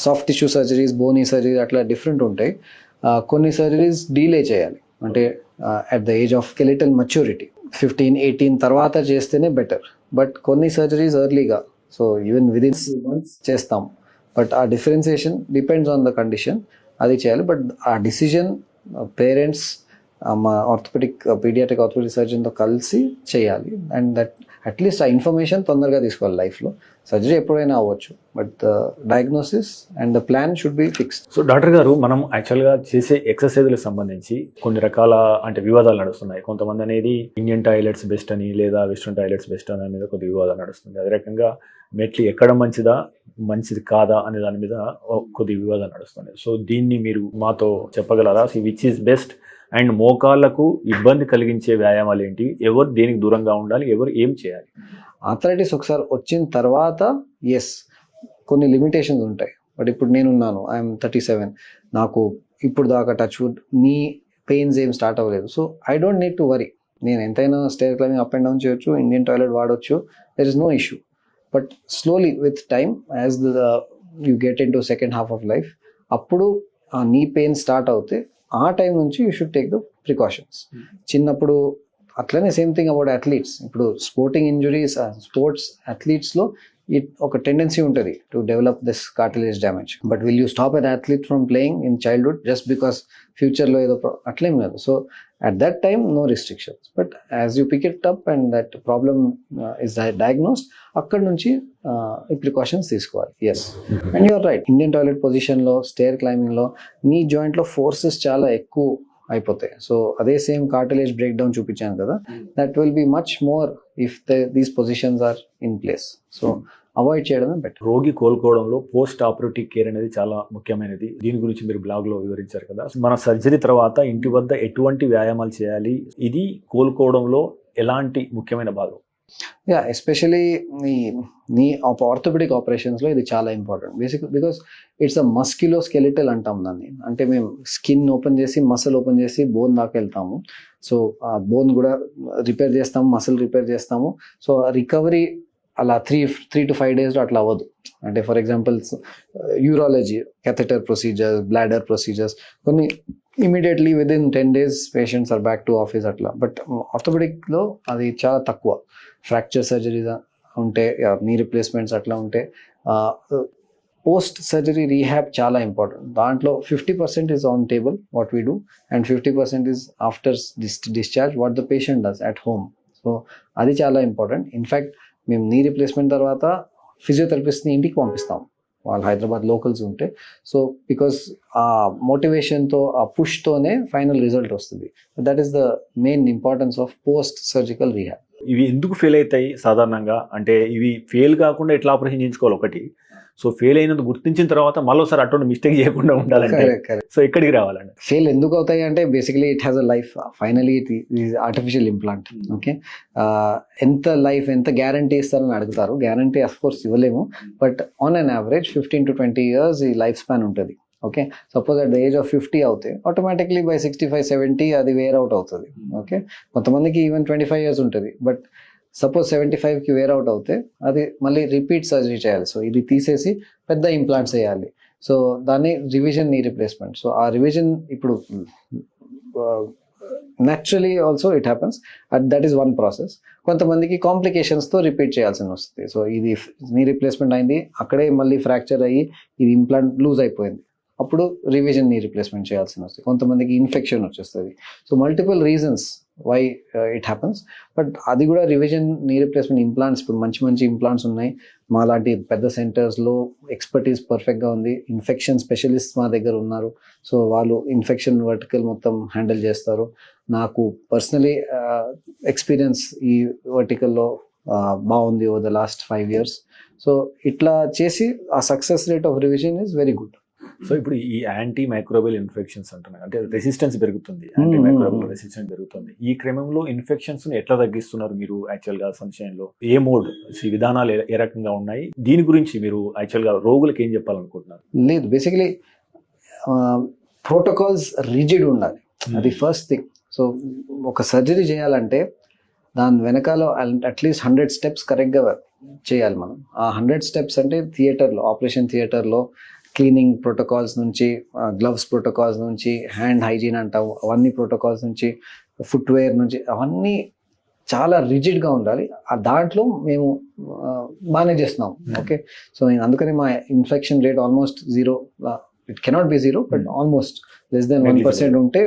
soft tissue surgeries, Boney surgery అట్లా డిఫరెంట్ ఉంటాయి. కొన్ని సర్జరీస్ డీలే చేయాలి, అంటే at the age of skeletal maturity 15-18 తర్వాత చేస్తేనే బెటర్. బట్ కొన్ని సర్జరీస్ ఎర్లీగా, సో ఈవెన్ విదిన్ 2 months చేస్తాం. బట్ ఆ differentiation depends on the condition, అది చేయాలి. బట్ ఆ డిసిజన్ పేరెంట్స్ మా పీడియాట్రిక్ ఆర్థోపెడిక్ సర్జన్తో కలిసి చేయాలి. అండ్ దట్ అట్లీస్ట్ ఆ ఇన్ఫర్మేషన్ తొందరగా తీసుకోవాలి లైఫ్లో. సర్జరీ ఎప్పుడైనా అవ్వచ్చు, but the diagnosis and the plan should be fixed. So doctor గారు, మనం యాక్చువల్గా చేసే ఎక్సర్సైజ్లకు సంబంధించి కొన్ని రకాల అంటే వివాదాలు నడుస్తున్నాయి. కొంతమంది అనేది ఇండియన్ టాయిలెట్స్ బెస్ట్ అని, లేదా వెస్ట్రన్ టాయిలెట్స్ బెస్ట్ అని మీద కొద్ది వివాదాలు నడుస్తుంది. అదే రకంగా మెట్లు ఎక్కడం మంచిది కాదా అనే దాని మీద కొద్ది వివాదాలు నడుస్తున్నాయి. సో దీన్ని మీరు మాతో చెప్పగలరా? విచ్ ఈస్ బెస్ట్ అండ్ మోకాళ్ళకు ఇబ్బంది కలిగించే వ్యాయామాలు ఏంటి, ఎవరు దేనికి దూరంగా ఉండాలి, ఎవరు ఏం చేయాలి? ఆర్థరైటిస్ ఒకసారి వచ్చిన తర్వాత ఎస్ కొన్ని లిమిటేషన్స్ ఉంటాయి. బట్ ఇప్పుడు నేనున్నాను, ఐఎమ్ 37, నాకు ఇప్పుడు దాకా టచ్ వుడ్ నీ పెయిన్స్ ఏం స్టార్ట్ అవ్వలేదు. So I don't need to worry. నేను ఎంతైనా stair climbing up and down చేయొచ్చు, ఇండియన్ టాయిలెట్ వాడవచ్చు, there is no issue. But slowly with time as you get into second half of life, అప్పుడు ఆ knee pain start అవుతే ఆ time నుంచి you should take the precautions. చిన్నప్పుడు అట్లనే same thing about athletes. ఇప్పుడు sporting injuries, sports అథ్లీట్స్లో ఒక tendency ఉంటుంది to develop this cartilage damage. But will you stop N athlete from playing in childhood just because ఫ్యూచర్లో ఏదో అట్లేం లేదు. So at that time no restrictions, but as you pick it up and that problem is diagnosed, akkad nunchi precautions తీసుకోవాలి. yes, and you are right, Indian toilet position లో, stair climbing లో knee joint లో forces చాలా ఎక్కువ అయిపోతాయి. So అదే same cartilage break down చూపించాను కదా, that will be much more if these positions are in place. So avoid చేయడమే బెటర్. రోగి కోలుకోవడంలో పోస్ట్ ఆపరేటివ్ కేర్ అనేది చాలా ముఖ్యమైనది. దీని గురించి మీరు బ్లాగ్లో వివరించారు కదా. మన సర్జరీ తర్వాత ఇంటి వద్ద ఎటువంటి వ్యాయామాలు చేయాలి, ఇది కోలుకోవడంలో ఎలాంటి ముఖ్యమైన భాగం? యా, ఎస్పెషలీ నీ ఆర్థోపెడిక్ ఆపరేషన్స్లో ఇది చాలా important. Because it's a musculoskeletal అంటాం దాన్ని. అంటే మేము స్కిన్ ఓపెన్ చేసి, మసిల్ ఓపెన్ చేసి బోన్ దాకా వెళ్తాము. సో ఆ బోన్ కూడా రిపేర్ చేస్తాము, మసిల్ రిపేర్ చేస్తాము. సో రికవరీ అలా 3 to 5 days అట్లా అవ్వదు. అంటే for example urology, catheter procedures, bladder procedures కొన్ని immediately within 10 days patients are back to office అట్లా. బట్ ఆర్థోపెడిక్లో అది చాలా తక్కువ. ఫ్రాక్చర్ సర్జరీస్ ఉంటే, నీ రిప్లేస్మెంట్స్ అట్లా ఉంటే, పోస్ట్ సర్జరీ రీహాబ్ చాలా ఇంపార్టెంట్. దాంట్లో 50% is on table what we do, and 50% is after discharge what the patient does at home. So అది చాలా ఇంపార్టెంట్. ఇన్ఫ్యాక్ట్ మేము నీ రిప్లేస్మెంట్ తర్వాత ఫిజియోథెరపిస్ట్ని ఇంటికి పంపిస్తాం, వాళ్ళు హైదరాబాద్ లోకల్స్ ఉంటే. సో బికాస్ ఆ మోటివేషన్తో, ఆ పుష్తోనే ఫైనల్ రిజల్ట్ వస్తుంది. That is the main importance of post surgical rehab. ఇవి ఎందుకు ఫెయిల్ అవుతాయి సాధారణంగా? అంటే ఇవి ఫెయిల్ కాకుండా ఎట్లా ఆపరేషన్ చేయించుకోవాలి ఒకటి. సో ఫెయిల్ అయినందుకు గుర్తించిన తర్వాత మళ్ళీ ఒకసారి అటువంటి మిస్టేక్ చేయకుండా ఉండాలంటే సో ఎక్కడికి రావాలండి? ఫెయిల్ ఎందుకు అవుతాయి అంటే basically it has a life. Finally it is artificial implant. Okay, ఎంత గ్యారంటీ ఇస్తారని అడుగుతారు. గ్యారంటీ అఫ్ కోర్స్ ఇవ్వలేము, but on an average 15 to 20 years ఈ లైఫ్ స్పాన్ ఉంటుంది. Okay, suppose at the age of 50 అవుతే ఆటోమేటిక్లీ బై 65-70 అది wear out అవుతుంది. Okay, కొంతమందికి ఈవెన్ 25 years ఉంటుంది. బట్ సపోజ్ 75కి వేర్ అవుట్ అవుతే అది మళ్ళీ రిపీట్ సర్జరీ చేయాలి. సో ఇది తీసేసి పెద్ద ఇంప్లాంట్స్ వేయాలి. సో దాన్ని రివిజన్ నీ రిప్లేస్మెంట్. సో ఆ రివిజన్ ఇప్పుడు naturally also it happens. That is one process. కొంతమందికి కాంప్లికేషన్స్తో రిపీట్ చేయాల్సి వస్తుంది. సో ఇది నీ రీప్లేస్మెంట్ అయింది, అక్కడే మళ్ళీ ఫ్రాక్చర్ అయ్యి ఇది ఇంప్లాంట్ లూజ్ అయిపోయింది, అప్పుడు రివిజన్ నీ రీప్లేస్మెంట్ చేయాల్సి వస్తుంది. కొంతమందికి ఇన్ఫెక్షన్ వచ్చేస్తుంది. So multiple reasons why it happens. But అది కూడా రివిజన్ నీ రీప్లేస్మెంట్ ఇంప్లాంట్స్, ఇప్పుడు మంచి మంచి ఇంప్లాంట్స్ ఉన్నాయి మా లాంటి పెద్ద సెంటర్స్లో, ఎక్స్పర్టీస్ పర్ఫెక్ట్గా ఉంది, ఇన్ఫెక్షన్ స్పెషలిస్ట్ మా దగ్గర ఉన్నారు. సో వాళ్ళు ఇన్ఫెక్షన్ వర్టికల్ మొత్తం హ్యాండిల్ చేస్తారు. నాకు పర్సనలీ ఎక్స్పీరియన్స్ ఈ వర్టికల్లో బాగుంది over the last 5 years. So ఇట్లా చేసి ఆ success rate of revision is very good. So ఇప్పుడు ఈ యాంటీ మైక్రోబియల్ ఇన్ఫెక్షన్స్ అంటున్నారు, అంటే రెసిస్టెన్స్ పెరుగుతుంది, యాంటీ మైక్రోబియల్ రెసిస్టెన్స్ పెరుగుతుంది. ఈ క్రమంలో ఇన్ఫెక్షన్స్ ఎట్లా తగ్గిస్తున్నారు మీరు యాక్చువల్ గా సన్షైన్లో? ఏ మోడ్, ఈ విధానాలు ఏ రకంగా ఉన్నాయి? దీని గురించి మీరు యాక్చువల్ గా రోగులకు ఏం చెప్పాలనుకుంటున్నారు? లేదు, బేసికలీ ప్రోటోకాల్స్ రిజిడ్ ఉండాలి, అది ఫస్ట్ థింగ్. సో ఒక సర్జరీ చేయాలంటే దాని వెనకాల అట్లీస్ట్ 100 steps కరెక్ట్గా చేయాలి మనం. ఆ 100 steps అంటే థియేటర్లో, ఆపరేషన్ థియేటర్లో క్లీనింగ్ ప్రోటోకాల్స్ నుంచి, గ్లవ్స్ ప్రోటోకాల్స్ నుంచి, హ్యాండ్ హైజీన్ అంటాము, అవన్నీ ప్రోటోకాల్స్ నుంచి, ఫుట్వేర్ నుంచి, అవన్నీ చాలా రిజిడ్గా ఉండాలి. ఆ దాంట్లో మేము బాగానే చేస్తున్నాం. ఓకే, సో అందుకని మా infection rate almost 0. It cannot be 0, but almost less than 1% ఉంటే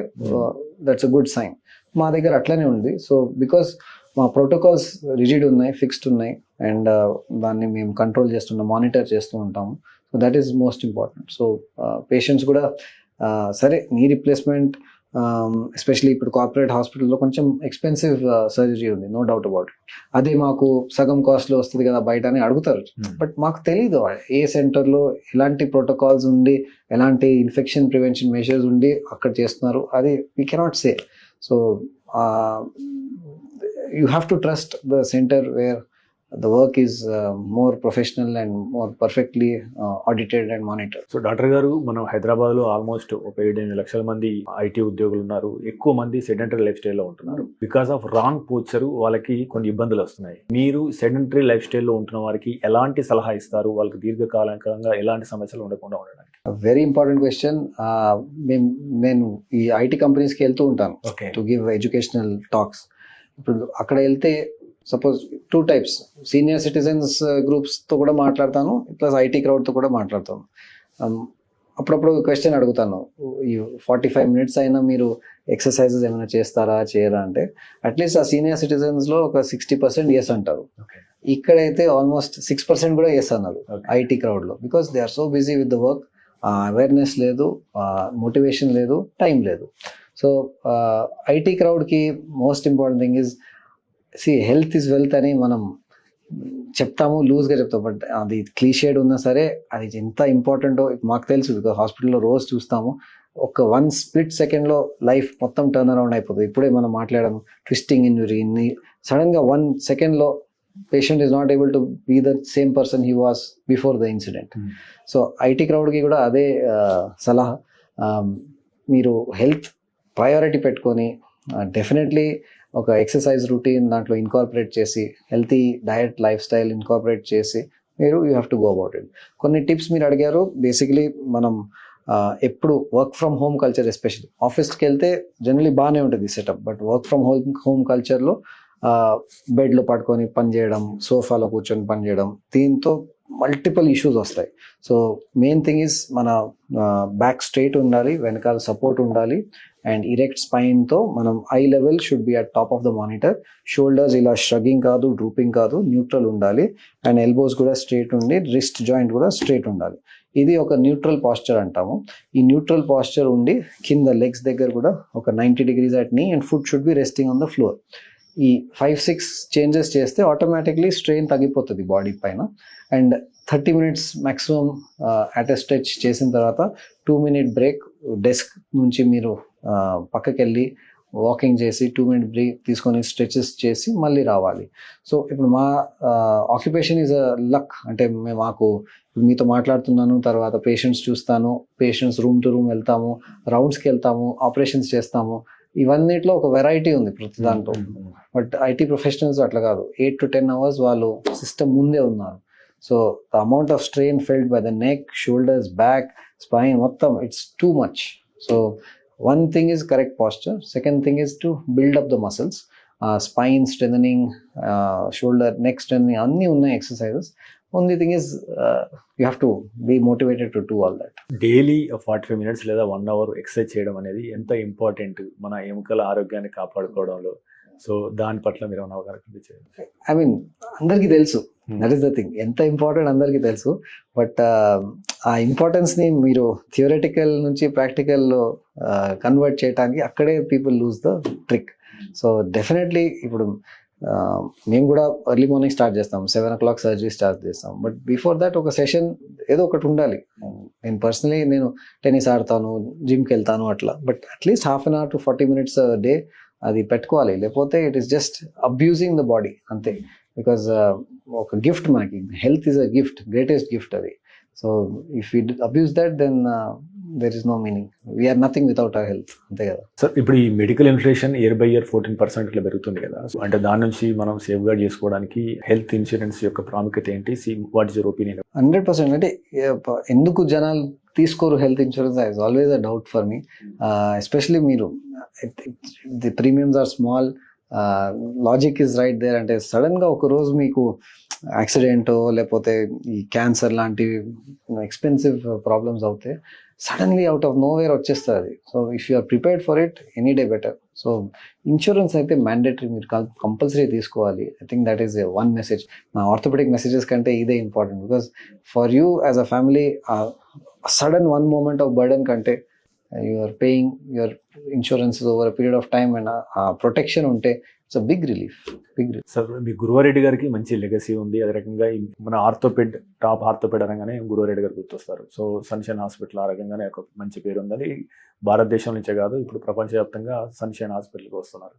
దట్స్ అ గుడ్ సైన్. మా దగ్గర అట్లనే ఉంది. సో బికాస్ మా ప్రోటోకాల్స్ రిజిడ్ ఉన్నాయి, ఫిక్స్డ్ ఉన్నాయి, అండ్ దాన్ని మేము కంట్రోల్ చేస్తున్నాం, మానిటర్ చేస్తూ ఉంటాము. So that is most important. So patients కూడా సరే నీ రీప్లేస్మెంట్, ఎస్పెషలీ ఇప్పుడు కార్పొరేట్ హాస్పిటల్లో కొంచెం ఎక్స్పెన్సివ్ సర్జరీ ఉంది, నో డౌట్ అబౌట్ ఇట్. అదే మాకు సగం కాస్ట్లో వస్తుంది కదా బయట అని అడుగుతారు. బట్ మాకు తెలీదు ఏ సెంటర్లో ఎలాంటి ప్రోటోకాల్స్ ఉండి, ఎలాంటి ఇన్ఫెక్షన్ ప్రివెన్షన్ మెజర్స్ ఉండి అక్కడ చేస్తున్నారు, అది we cannot say. So you have to trust the center where the work is more professional and more perfectly audited and monitored. So doctor గారు, మనం హైదరాబాద్లో ఆల్మోస్ట్ ఒక 7-8 లక్షల మంది ఐటీ ఉద్యోగులు ఉన్నారు. ఎక్కువ మంది సెడెంటరీ లైఫ్ స్టైల్లో ఉంటున్నారు. బికాస్ ఆఫ్ రాంగ్ పోస్చర్ వాళ్ళకి కొన్ని ఇబ్బందులు వస్తున్నాయి. మీరు సెడెంటరీ లైఫ్ స్టైల్లో ఉంటున్న వారికి ఎలాంటి సలహా ఇస్తారు? వాళ్ళకి దీర్ఘకాలికంగా ఎలాంటి సమస్యలు ఉండకుండా ఉండడానికి? Very important question. నేను ఈ ఐటీ కంపెనీస్కి వెళ్తూ ఉంటాను టు గివ్ ఎడ్యుకేషనల్ టాక్స్. ఇప్పుడు అక్కడ వెళ్తే సపోజ్ 2 types, సీనియర్ సిటిజన్స్ గ్రూప్స్తో కూడా మాట్లాడతాను, ప్లస్ ఐటీ క్రౌడ్తో కూడా మాట్లాడతాను. అప్పుడప్పుడు క్వశ్చన్ అడుగుతాను, ఈ 45 minutes అయినా మీరు ఎక్సర్సైజెస్ ఏమైనా చేస్తారా చేయరా అంటే, అట్లీస్ట్ ఆ సీనియర్ సిటిజన్స్లో ఒక 60% ఎస్ అంటారు. ఇక్కడైతే ఆల్మోస్ట్ 6% కూడా ఎస్ అన్నారు ఐటీ క్రౌడ్లో. Because they are so busy with the work, awareness లేదు, మోటివేషన్ లేదు, టైం లేదు. సో ఐటీ క్రౌడ్కి most important thing is, health is wealth అని మనం చెప్తాము, లూజ్గా చెప్తాం. బట్ అది క్లీషేడ్ ఉన్నా సరే అది ఎంత ఇంపార్టెంటో మాకు తెలుసు. బికాస్ హాస్పిటల్లో రోజు చూస్తాము, ఒక 1 split secondలో లైఫ్ మొత్తం టర్న్ అరౌండ్ అయిపోతుంది. ఇప్పుడే మనం మాట్లాడాము, ట్విస్టింగ్ ఇంజురీ, సడన్గా 1 secondలో patient is not able to be the same person he was before the incident. So IT క్రౌడ్కి కూడా అదే సలహా, మీరు హెల్త్ ప్రయారిటీ పెట్టుకొని డెఫినెట్లీ ఒక ఎక్సర్సైజ్ రొటీన్ దాంట్లో ఇన్కార్పొరేట్ చేసి, healthy diet life style incorporate చేసి మీరు you have to go about it. కొన్ని టిప్స్ మీరు అడిగారు. బేసికలీ మనం ఎప్పుడు work from home culture, especially ఆఫీస్కి వెళ్తే జనరలీ బాగానే ఉంటుంది setup, but work from home కల్చర్లో బెడ్లో పడుకొని పనిచేయడం, సోఫాలో కూర్చొని పనిచేయడం, దీంతో మల్టిపుల్ ఇష్యూస్ వస్తాయి. సో మెయిన్ థింగ్ ఈజ్ మన బ్యాక్ స్ట్రైట్ ఉండాలి, వెనకాల సపోర్ట్ ఉండాలి, అండ్ ఇరెక్ట్ స్పైన్తో మనం I level should be at top of the monitor. Shoulders ఇలా షగ్గింగ్ కాదు, డ్రూపింగ్ కాదు, న్యూట్రల్ ఉండాలి, అండ్ ఎల్బోస్ కూడా స్ట్రైట్ ఉండి, రిస్ట్ జాయింట్ కూడా స్ట్రైట్ ఉండాలి. ఇది ఒక న్యూట్రల్ పాస్చర్ అంటాము. ఈ న్యూట్రల్ పాస్చర్ ఉండి కింద లెగ్స్ దగ్గర కూడా ఒక 90 degrees అట్ నీ, and foot should be resting on the floor. ఈ 5-6 చేంజెస్ చేస్తే ఆటోమేటిక్లీ స్ట్రెయిన్ తగ్గిపోతుంది బాడీ పైన. And 30 minutes maximum at a stretch చేసిన తర్వాత 2-minute బ్రేక్, డెస్క్ నుంచి మీరు పక్కకి వెళ్ళి వాకింగ్ చేసి 2-minute బ్రేక్ తీసుకొని స్ట్రెచెస్ చేసి మళ్ళీ రావాలి. సో ఇప్పుడు మా ఆక్యుపేషన్ ఈజ్ అ లక్. అంటే మాకు మీతో మాట్లాడుతున్నాను, తర్వాత పేషెంట్స్ చూస్తాను, పేషెంట్స్ రూమ్ టు రూమ్ వెళ్తాము, రౌండ్స్కి వెళ్తాము, ఆపరేషన్స్ చేస్తాము. ఇవన్నిట్లో ఒక వెరైటీ ఉంది ప్రతి దాంట్లో. బట్ ఐటీ ప్రొఫెషనల్స్ అట్లా కాదు, 8 to 10 hours వాళ్ళు సిస్టమ్ ముందే ఉన్నారు. So the amount of strain felt by the neck, shoulders, back, spine, మొత్తం it's too much. So one thing is correct posture. Second thing is to build up the muscles, spine strengthening, shoulder, neck strengthening, అన్నీ ఉన్నాయి exercises. Only thing is you have to be motivated to do all that. Daily 45 minutes లేదా 1 hour exercise చేయడం అనేది ఎంత important మన ఎముకల ఆరోగ్యాన్ని కాపాడుకోవడంలో. So దాని పట్ల మీరు ఏమైనా అవగాహన కల్పించారు? ఐ మీన్ అందరికీ తెలుసు, దట్ ఈస్ ద థింగ్, ఎంత ఇంపార్టెంట్ అందరికీ తెలుసు. బట్ ఆ ఇంపార్టెన్స్ని మీరు థియరటికల్ నుంచి ప్రాక్టికల్లో కన్వర్ట్ చేయడానికి అక్కడే people lose the trick. So definitely ఇప్పుడు మేము కూడా ఎర్లీ మార్నింగ్ స్టార్ట్ చేస్తాం, 7 o'clock సర్జరీ స్టార్ట్ చేస్తాం. బట్ బిఫోర్ దాట్ ఒక సెషన్ ఏదో ఒకటి ఉండాలి. నేను పర్సనలీ నేను టెన్నిస్ ఆడతాను, జిమ్కి వెళ్తాను అట్లా. But at least 1/2 hour to 40 minutes day అది పెట్టుకోవాలి. లేకపోతే it is just abusing the body అంతే. బికాజ్ ఒక గిఫ్ట్ మనకి, health is a gift, greatest gift అది. So if you abuse that then there is no meaning. We are nothing without our health, అంతే కదా. Sir ఇప్పుడు ఈ medical inflation year by year 14% ఇట్లా పెరుగుతుంది కదా. సో అంటే దాని నుంచి మనం సేఫ్ గార్డ్ చేసుకోవడానికి హెల్త్ ఇన్సూరెన్స్ యొక్క ప్రాముఖ్యత ఏంటి? What is your opinion? 100%. అంటే ఎందుకు జనాలు తీసుకోరు health insurance? Is always a doubt for me. Especially మీరు the premiums are small, logic is right there. అంటే సడన్గా ఒక రోజు మీకు యాక్సిడెంటో లేకపోతే ఈ క్యాన్సర్ లాంటి ఎక్స్పెన్సివ్ ప్రాబ్లమ్స్ అవుతే సడన్లీ అవుట్ ఆఫ్ నోవేర్ వచ్చేస్తుంది. So if you are prepared for it any day better. So insurance అయితే మ్యాండేటరీ, మీరు కంపల్సరీ తీసుకోవాలి. I think that is one message. నా ఆర్థోపెడిక్ మెసేజెస్ కంటే ఇదే important. Because for you as a family sudden one moment of burden కంటే you are paying your insurances over a period of time and protection unte it's a big relief. Sir మీ గురువారెడ్డి గారికి మంచి legacy ఉంది. అదే రకంగా మన ఆర్థోపెడ్, top ఆర్థోపెడ్ అనగానే గురువారెడ్డి గారు గుర్తొస్తారు. సో సన్షైన్ హాస్పిటల్ ఆ రకంగానే ఒక మంచి పేరు ఉందని భారతదేశం నుంచే కాదు ఇప్పుడు ప్రపంచవ్యాప్తంగా సన్షైన్ హాస్పిటల్కి వస్తున్నారు.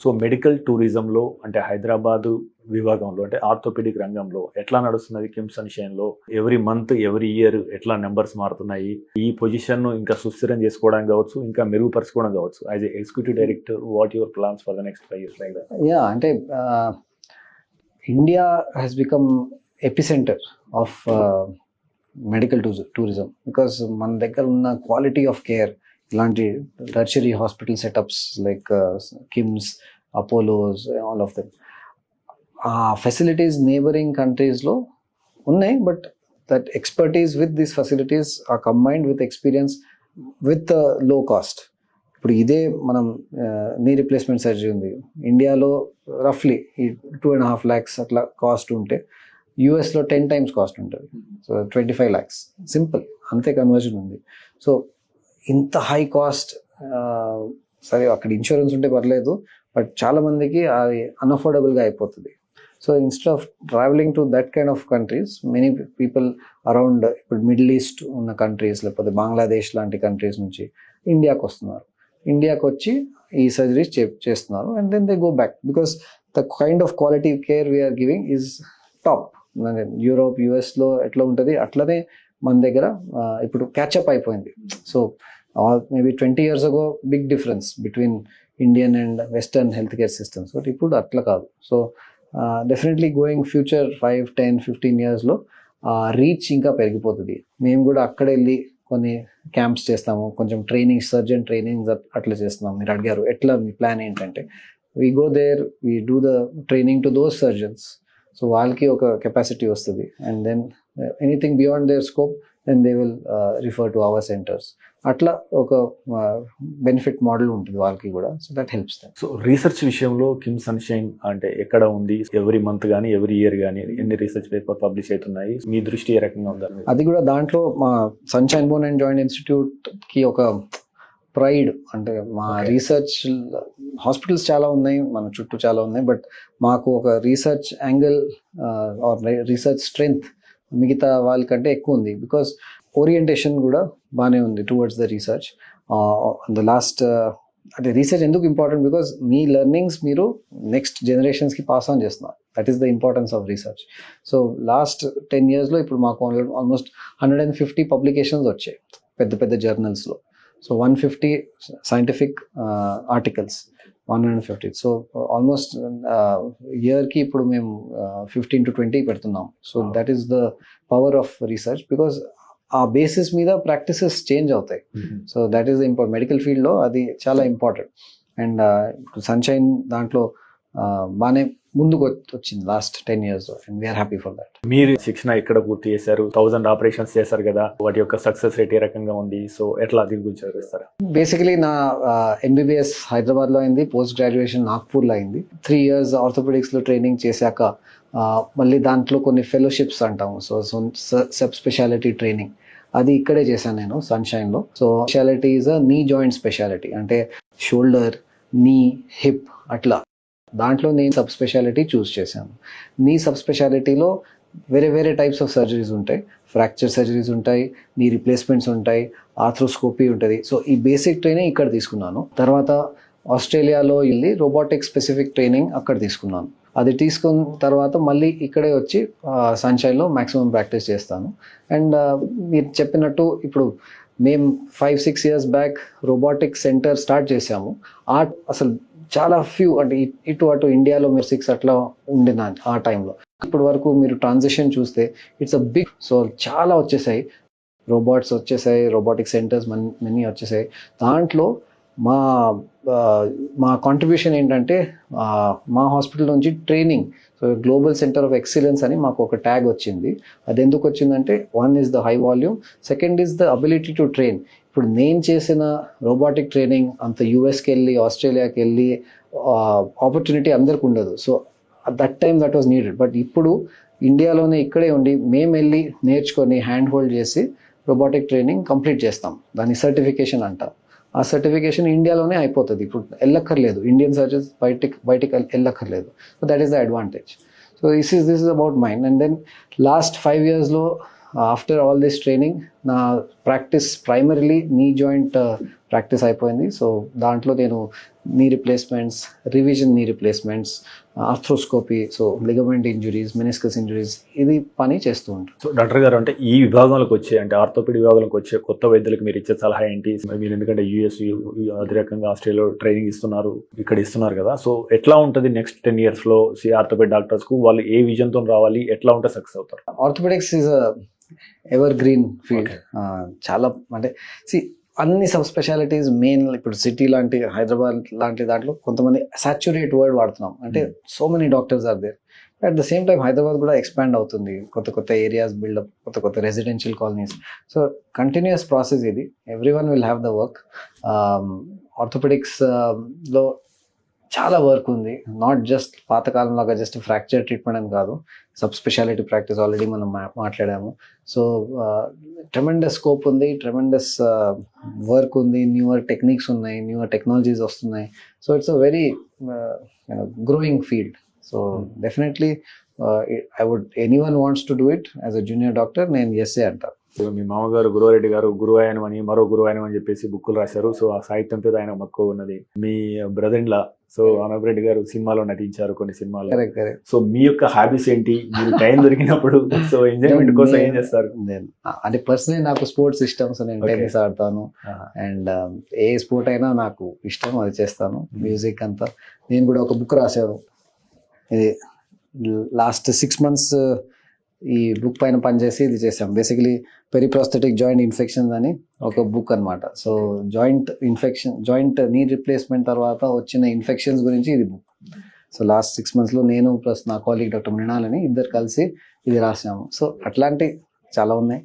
సో మెడికల్ టూరిజంలో అంటే హైదరాబాదు విభాగంలో అంటే ఆర్థోపెడిక్ రంగంలో ఎట్లా నడుస్తున్నది కిమ్ సన్షైన్లో? ఎవ్రీ మంత్ ఎవ్రీ ఇయర్ ఎట్లా నెంబర్స్ మారుతున్నాయి? ఈ పొజిషన్ను ఇంకా సుస్థిరం చేసుకోవడానికి కావచ్చు, ఇంకా మెరుగుపరచుకోవడం కావచ్చు. As a executive director, what your plans for the next 5 years like that? Yeah, అంటే India has become epicentre of medical tourism. Because మన దగ్గర ఉన్న క్వాలిటీ ఆఫ్ కేర్, ఇలాంటి tertiary hospital setups like KIMS, Apollos, all of them, ఆ facilities neighbouring కంట్రీస్లో ఉన్నాయి. But that expertise with these facilities are combined with experience with low cost. ఇప్పుడు ఇదే మనం నీ రిప్లేస్మెంట్ సర్జరీ ఉంది ఇండియాలో రఫ్లీ 2.5 lakhs అట్లా కాస్ట్ ఉంటే యూఎస్లో 10 times కాస్ట్ ఉంటుంది. సో 25 lakhs సింపుల్, అంతే కన్వర్జన్ ఉంది. సో ఇంత హై కాస్ట్, సరే అక్కడ ఇన్సూరెన్స్ ఉంటే పర్లేదు, బట్ చాలా మందికి అది అన్అఫోర్డబుల్గా అయిపోతుంది. So instead of travelling to that kind of countries, many people around ఇప్పుడు మిడిల్ ఈస్ట్ ఉన్న కంట్రీస్ లేకపోతే బంగ్లాదేశ్ లాంటి కంట్రీస్ నుంచి ఇండియాకి వస్తున్నారు. ఇండియాకి వచ్చి ఈ సర్జరీస్ చేస్తున్నారు and then they go back because the kind of quality care we are giving is top. Europe, యుఎస్లో ఎట్లా ఉంటుంది అట్లనే మన దగ్గర ఇప్పుడు క్యాచప్ అయిపోయింది. So maybe 20 years ago big difference between Indian and western health care systems. But ఇప్పుడు అట్లా కాదు. సో డెఫినెట్లీ గోయింగ్ ఫ్యూచర్ 5, 10, 15 yearsలో రీచ్ ఇంకా పెరిగిపోతుంది. మేము కూడా అక్కడ వెళ్ళి కొన్ని క్యాంప్స్ చేస్తాము, కొంచెం ట్రైనింగ్, సర్జన్ ట్రైనింగ్స్ అట్లా చేస్తున్నాం. మీరు అడిగారు ఎట్లా మీ ప్లాన్ ఏంటంటే, we go there, we do the training to those surgeons. So వాళ్ళకి ఒక కెపాసిటీ వస్తుంది and then anything beyond their scope then they will refer to our centres. అట్లా ఒక బెనిఫిట్ మోడల్ ఉంటుంది వాళ్ళకి కూడా. So that helps them. So research విషయంలో కిమ్ సన్షైన్ అంటే ఎక్కడ ఉంది? ఎవ్రీ మంత్ కానీ ఎవ్రీ ఇయర్ కానీ ఎన్ని రీసెర్చ్ పేపర్ పబ్లిష్ అవుతున్నాయి? మీ దృష్టి ఏ రకంగా ఉందా? అది కూడా దాంట్లో మా సన్షైన్ బోన్ అండ్ జాయింట్ ఇన్స్టిట్యూట్కి ఒక ప్రైడ్. అంటే మా రీసెర్చ్ హాస్పిటల్స్ చాలా ఉన్నాయి, మన చుట్టూ చాలా ఉన్నాయి, బట్ మాకు ఒక research angle or research strength మిగతా వాళ్ళకంటే ఎక్కువ ఉంది. బికాస్ ఓరియంటేషన్ కూడా బాగానే ఉంది towards the research. The last అంటే రీసెర్చ్ ఎందుకు ఇంపార్టెంట్? బికాస్ మీ లెర్నింగ్స్ మీరు నెక్స్ట్ జనరేషన్స్కి పాస్ ఆన్ చేస్తున్నారు. That is the importance of research. So last 10 yearsలో ఇప్పుడు మాకు ఆల్మోస్ట్ 150 పబ్లికేషన్స్ వచ్చాయి పెద్ద పెద్ద జర్నల్స్లో. So 150 scientific articles, 150. So almost ఇయర్కి ఇప్పుడు మేము 15 to 20 పెడుతున్నాం. So that is the power of research. Because ఆ బేసిస్ మీద ప్రాక్టీసెస్ చేంజ్ అవుతాయి. So that is the medical ఫీల్డ్లో అది చాలా ఇంపార్టెంట్. అండ్ సన్షైన్ దాంట్లో బాగానే ముందుకు వచ్చింది last 10 years and we are happy for that. మీరు శిక్షణ ఎక్కడ పూర్తి చేశారు? 1000 ఆపరేషన్స్ చేశారు కదా, వాటి యొక్క సక్సెస్ రేట్ ఏ రకంగా ఉంది? సో ఎట్లా దీని గురించి వివరిస్తారా? బేసికలీ నా MBBS హైదరాబాద్లో అయింది, పోస్ట్ గ్రాడ్యుయేషన్ నాగ్పూర్లో అయింది. 3 years ఆర్థోపెడిక్స్లో ట్రైనింగ్ చేశాక మళ్ళీ దాంట్లో కొన్ని ఫెలోషిప్స్ అంటాము, సో సబ్ స్పెషాలిటీ ట్రైనింగ్ అది ఇక్కడే చేశాను నేను సన్షైన్లో. So speciality is a knee joint speciality, అంటే షోల్డర్, నీ, హిప్ అట్లా. దాంట్లో నేను సబ్ స్పెషాలిటీ చూస్ చేశాను. నీ సబ్ స్పెషాలిటీలో వేరే వేరే టైప్స్ ఆఫ్ సర్జరీస్ ఉంటాయి. ఫ్రాక్చర్ సర్జరీస్ ఉంటాయి, నీ రిప్లేస్మెంట్స్ ఉంటాయి, ఆర్థ్రోస్కోపీ ఉంటుంది. సో ఈ బేసిక్ ట్రైనింగ్ ఇక్కడ తీసుకున్నాను. తర్వాత ఆస్ట్రేలియాలో వెళ్ళి రోబోటిక్ స్పెసిఫిక్ ట్రైనింగ్ అక్కడ తీసుకున్నాను. అది తీసుకున్న తర్వాత మళ్ళీ ఇక్కడే వచ్చి సన్షైన్లో మ్యాక్సిమం ప్రాక్టీస్ చేస్తాను. అండ్ మీరు చెప్పినట్టు ఇప్పుడు మేము 5-6 years back robotic centre start చేసాము. అసలు చాలా ఫ్యూ, అంటే ఇటు అటు ఇండియాలో మీరు 6 అట్లా ఉండిన ఆ టైంలో. ఇప్పటి వరకు మీరు ట్రాన్సిషన్ చూస్తే ఇట్స్ అ బిగ్, సో చాలా వచ్చేసాయి, రోబోట్స్ వచ్చేసాయి, రోబోటిక్ సెంటర్స్ మనీ వచ్చేసాయి. దాంట్లో మా కాంట్రిబ్యూషన్ ఏంటంటే మా హాస్పిటల్ నుంచి training, so global centre of excellence అని మాకు ఒక ట్యాగ్ వచ్చింది. అది ఎందుకు వచ్చిందంటే 1 is the high volume, 2nd is the ability to train. ఇప్పుడు నేను చేసిన రోబోటిక్ ట్రైనింగ్ అంత యూఎస్కి వెళ్ళి ఆస్ట్రేలియాకి వెళ్ళి ఆపర్చునిటీ అందరికి ఉండదు. So that time that was needed. But ఇప్పుడు ఇండియాలోనే ఇక్కడే ఉండి మేము వెళ్ళి నేర్చుకొని హ్యాండ్ హోల్డ్ చేసి రోబోటిక్ ట్రైనింగ్ కంప్లీట్ చేస్తాం. దాని సర్టిఫికేషన్ అంటాం. ఆ సర్టిఫికేషన్ ఇండియాలోనే అయిపోతుంది. ఇప్పుడు వెళ్ళక్కర్లేదు, ఇండియన్ సర్జన్స్ బయటికి వెళ్ళక్కర్లేదు. So that is the advantage. So this is about mind. And then last 5 yearsలో ఆఫ్టర్ ఆల్ దిస్ ట్రైనింగ్ నా practice primarily knee joint practice అయిపోయింది. సో దాంట్లో నేను knee replacements, revision knee replacements, arthroscopy, so ligament injuries, meniscus injuries, ఇది పని చేస్తూ ఉంటాను. So doctor గారు, అంటే ఈ విభాగంలోకి వచ్చే, అంటే ఆర్థోపెడిక్ విభాగంలోకి వచ్చే కొత్త వైద్యులకు మీరు ఇచ్చే సలహా ఏంటి? మీరు ఎందుకంటే యూఎస్ అదే రకంగా ఆస్ట్రేలియాలో ట్రైనింగ్ ఇస్తున్నారు, ఇక్కడ ఇస్తున్నారు కదా, సో ఎట్లా ఉంటుంది నెక్స్ట్ 10 yearsలో ఆర్థోపెడిక్ డాక్టర్స్కు? వాళ్ళు ఏ విజన్తో రావాలి, ఎట్లా ఉంటే సక్సెస్ అవుతారు? Orthopaedics is ever green field. చాలా అంటే అన్ని సబ్ స్పెషాలిటీస్ మెయిన్ ఇప్పుడు సిటీ లాంటి హైదరాబాద్ లాంటి దాంట్లో కొంతమంది సాచ్యురేట్ వర్డ్ వాడుతున్నాం, అంటే so many doctors are there. At the same time Hyderabad కూడా ఎక్స్పాండ్ అవుతుంది, కొత్త ఏరియాస్ బిల్డప్, కొత్త residential colonies. So continuous process ఇది. Every one will have the work. ఆర్థోపెడిక్స్లో చాలా వర్క్ ఉంది. నాట్ జస్ట్ పాతకాలంలాగా జస్ట్ ఫ్రాక్చర్ ట్రీట్మెంట్ అని కాదు, సబ్ స్పెషాలిటీ ప్రాక్టీస్ ఆల్రెడీ మనం మాట్లాడాము. సో ట్రెమెండస్ స్కోప్ ఉంది, ట్రెమెండస్ వర్క్ ఉంది, న్యూవర్ టెక్నిక్స్ ఉన్నాయి, న్యూవర్ టెక్నాలజీస్ వస్తున్నాయి. So it's a very growing field. So definitely I would anyone wants to do it as a junior doctor, నేను ఎస్ఏ అంటాను. మీ మామగారు గురువారెడ్డి గారు గురువాయనం అని, మరో గురువాయనం అని చెప్పేసి బుక్కులు రాశారు. సో ఆ సాహిత్యంతో ఆయన మక్కువ ఉన్నది. మీ బ్రదర్ ఇన్ లా, సో అనబరెడ్డి గారు సినిమాలో నటించారు, కొన్ని సినిమాలు. సో మీ యొక్క హాబీస్ ఏంటి? మీరు టైం దొరికినప్పుడు సో ఎంజాయ్మెంట్ కోసం ఏం చేస్తారు? అంటే పర్సనలీ నాకు స్పోర్ట్స్ ఇష్టం, సో నేను టెన్నిస్ ఆడతాను. అండ్ ఏ స్పోర్ట్ అయినా నాకు ఇష్టం, అది చేస్తాను. మ్యూజిక్ అంతా. నేను కూడా ఒక బుక్ రాశాను, ఇది లాస్ట్ 6 months ఈ బుక్ పైన పనిచేసి ఇది చేసాం. బేసికలీ పెరిప్రోస్థెటిక్ జాయింట్ ఇన్ఫెక్షన్స్ అని ఒక బుక్ అనమాట. So joint infection, joint knee replacement తర్వాత వచ్చిన ఇన్ఫెక్షన్స్ గురించి ఇది బుక్. సో లాస్ట్ 6 monthsలో నేను ప్లస్ నా కాలీగ్ డాక్టర్ మృణాల్ అని ఇద్దరు కలిసి ఇది రాసాము. సో అట్లాంటి చాలా ఉన్నాయి.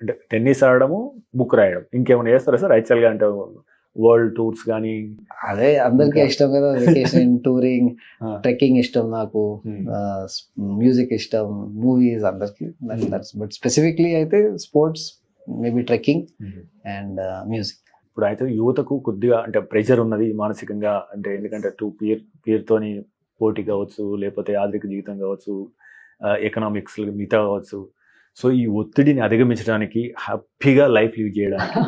అంటే టెన్నిస్ ఆడము, బుక్ రాయడం, ఇంకేమైనా చేస్తారా సార్ యాక్చువల్గా? అంటే వరల్డ్ టూర్స్ కానీ? అదే అందరికీ ఇష్టం కదా, వెకేషన్, టూరింగ్, ట్రెక్కింగ్ ఇష్టం నాకు, మ్యూజిక్ ఇష్టం, మూవీస్ అందరికి. బట్ స్పెసిఫిక్లీ అయితే sports, maybe trekking and music. ఇప్పుడు అయితే యువతకు కొద్దిగా అంటే ప్రెషర్ ఉన్నది మానసికంగా, అంటే ఎందుకంటే పీర్తోని పోటీ కావచ్చు, లేకపోతే ఆధునిక జీవితం కావచ్చు, ఎకనామిక్స్ మిగతా కావచ్చు. సో ఈ ఒత్తిడిని అధిగమించడానికి, హ్యాపీగా లైఫ్ లీడ్ చేయడానికి,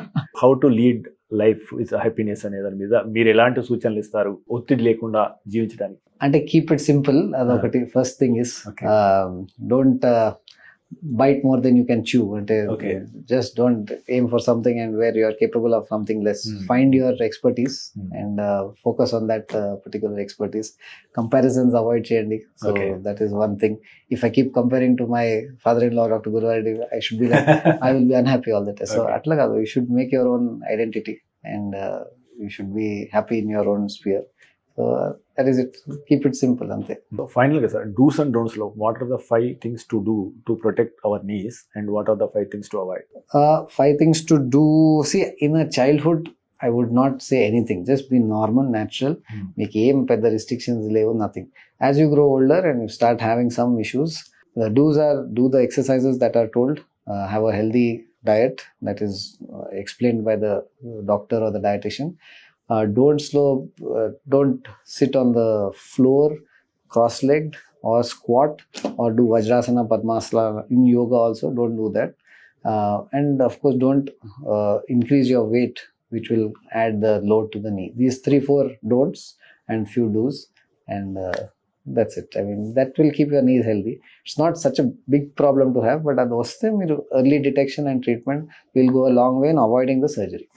how to lead life with happiness అనే దాని మీద మీరు ఎలాంటి సూచనలు ఇస్తారు ఒత్తిడి లేకుండా జీవించడానికి? అంటే కీప్ ఇట్ సింపుల్, అదొకటి. First thing is don't bite more than you can chew. Just don't aim for something and where you are capable of something less. Find your expertise and focus on that particular expertise. Comparisons avoid cheyandi. So that is one thing. If I keep comparing to my father-in-law, Dr. Guruvareddy, I should be like, I will be unhappy all the time. So atla kaadu, you should make your own identity and you should be happy in your own sphere. So that is it, keep it simple అంతే. Final గా sir, do's and don'ts లో what are the 5 things to do to protect our knees and what are the 5 things to avoid? 5 things to do. See, in a childhood, I would not say anything. Just be normal, natural. Make aim pedda restrictions levu, nothing. As you grow older and you start having some issues, the do's are do the exercises that are told. Have a healthy diet that is explained by the doctor or the dietitian. Don't sit on the floor cross-legged or squat or do Vajrasana, Padmasana. In yoga also, don't do that. And of course, don't increase your weight, which will add the load to the knee. These 3-4 don'ts and few do's, and that's it. I mean, that will keep your knees healthy. It's not such a big problem to have, but adoste మీరు early detection and treatment will go a long way in avoiding the surgery.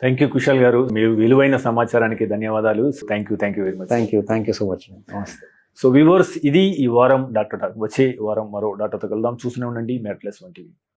Thank you Kushal garu, మీరు విలువైన సమాచారానికి ధన్యవాదాలు. Thank you very much. Thank you so much. నమస్తే. So viewers, ఇది ఈ వారం doctor talk. వచ్చే వారం మరో డాక్టర్తో కలుద్దాం. చూస్తూనే ఉండండి MedPlus 1 TV.